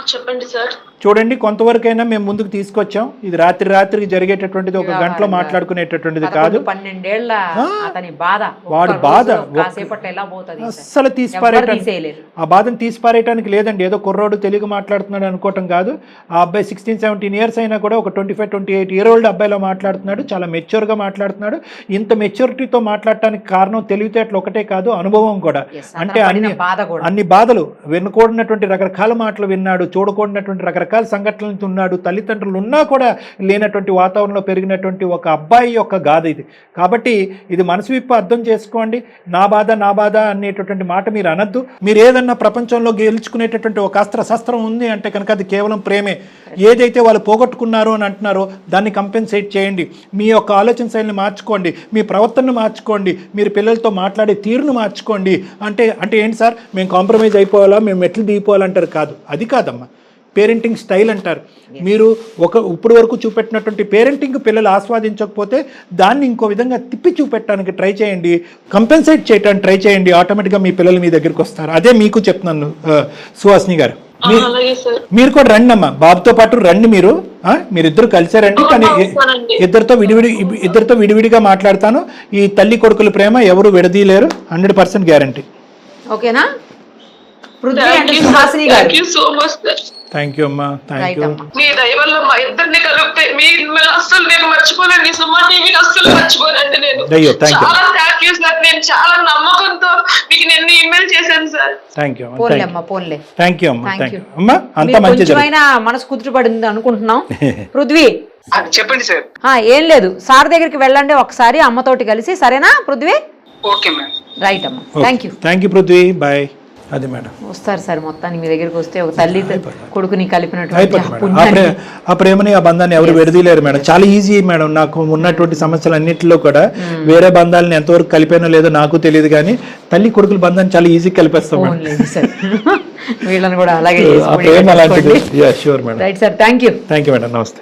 చెప్పండి సార్. చూడండి, కొంతవరకైనా మేము ముందుకు తీసుకొచ్చాం. ఇది రాత్రికి జరిగేటటువంటిది, ఒక గంటలో మాట్లాడుకునేటటువంటిది కాదు. 12 ఏళ్ల అతని బాధ, వాడి బాధ కాసేపట్లో ఎలా పోతుంది? అస్సలు తీసిపారేయటానికి, ఆ బాధను తీసిపారేయటానికి లేదండి. ఏదో కుర్రోడు తెలుగు మాట్లాడుతున్నాడు అనుకోవటం కాదు. ఆ అబ్బాయి 16-17 ఇయర్స్ అయినా కూడా ఒక 25-28 ఇయర్ ఓల్డ్ అబ్బాయిలో మాట్లాడుతున్నాడు. చాలా మెచ్యూర్గా మాట్లాడుతున్నాడు. ఇంత మెచ్యూరిటీతో మాట్లాడటానికి కారణం తెలివితేటలు ఒకటే కాదు, అనుభవం కూడా. అంటే అన్ని బాధలు వినకూడనటువంటి రకరకాల మాటలు విన్నాడు, చూడకూడనటువంటి రకరకాల సంఘటనలు ఉన్నాడు. తల్లిదండ్రులు ఉన్నా కూడా లేనటువంటి వాతావరణంలో పెరిగినటువంటి ఒక అబ్బాయి యొక్క గాథ ఇది. కాబట్టి ఇది మనసు విప్పి అర్థం చేసుకోండి. నా బాధ అనేటటువంటి మాట మీరు అనద్దు. మీరు ఏదన్నా ప్రపంచంలో గెలుచుకునేటటువంటి ఒక శస్త్రం ఉంది అంటే కనుక అది కేవలం ప్రేమే. ఏదైతే వాళ్ళు పోగొట్టుకున్నారో అని అంటున్నారో దాన్ని కంపెన్సేట్ చేయండి. మీ యొక్క ఆలోచన శైలిని మార్చుకోండి, మీ ప్రవర్తనను మార్చుకోండి, మీరు పిల్లలతో మాట్లాడే తీరును మార్చుకోండి. అంటే ఏంటి సార్, మేము కాంప్రమైజ్ అయిపోవాలా, మేము మెట్లు దిగిపోవాలంటారు? కాదు, అది కాదమ్మా. పేరెంటింగ్ స్టైల్ అంటారు. మీరు ఇప్పుడు వరకు చూపెట్టినటువంటి పేరెంటింగ్ పిల్లలు ఆస్వాదించకపోతే దాన్ని ఇంకో విధంగా తిప్పి చూపెట్టడానికి ట్రై చేయండి, కంపెన్సేట్ చేయడానికి ట్రై చేయండి. ఆటోమేటిక్గా మీ పిల్లలు మీ దగ్గరికి వస్తారు. అదే మీకు చెప్తున్నాను సుహాసిని గారు. మీరు కూడా రండి అమ్మా, బాబుతో పాటు రండి. మీరిద్దరు కలిసే రండి. కానీ ఇద్దరితో విడివిడిగా మాట్లాడతాను. ఈ తల్లి కొడుకుల ప్రేమ ఎవరు విడదీయలేరు, 100% గ్యారంటీ. ఓకేనా? థ్యాంక్ యూ అమ్మా, థ్యాంక్ యూ. మీ దయ వల్ల మా ఇద్దరిని కలిపితే మిమ్మల్ని అస్సలు నేను మర్చిపోలేండి. సుమా టీవీని అస్సలు మర్చిపోనండి. నేను చాలా థ్యాంక్ యూ సార్. నేను చాలా నమ్మకంతో మీకు నేను ఇమెయిల్ చేశాను సార్. థ్యాంక్ యూ పోన్లే. థ్యాంక్ యూ అమ్మా, థ్యాంక్ యూ అమ్మా. అంత మంచిది. మనసు కుదుటపడింది అనుకుంటున్నాం. పృథ్వీ చెప్పండి సార్. ఏం లేదు, సార్ దగ్గరికి వెళ్ళండి ఒకసారి అమ్మతోటి కలిసి, సరేనా పృథ్వీ? Okay madam. రైట్ అమ్మా, థ్యాంక్ యూ పృథ్వీ, బాయ్. అది మేడం వస్తారు సార్. మొత్తానికి మీ దగ్గరికి వస్తే ఒక తల్లి కొడుకుని కలిపినటువంటి ఆ ప్రేమని, ఆ బంధాన్ని ఎవరు విడదీయలేరు మేడం. చాలా ఈజీ మేడం. నాకు ఉన్నటువంటి సమస్యలు అన్నింటిలో కూడా వేరే బంధాలను ఎంతవరకు కలిపానో లేదో నాకు తెలియదు, కానీ తల్లి కొడుకుల బంధాన్ని చాలా ఈజీ కలిపేస్తాం. వీళ్ళని కూడా అలాగే ప్రేమ అలాంటిది. Right sir, thank you madam, నమస్తే.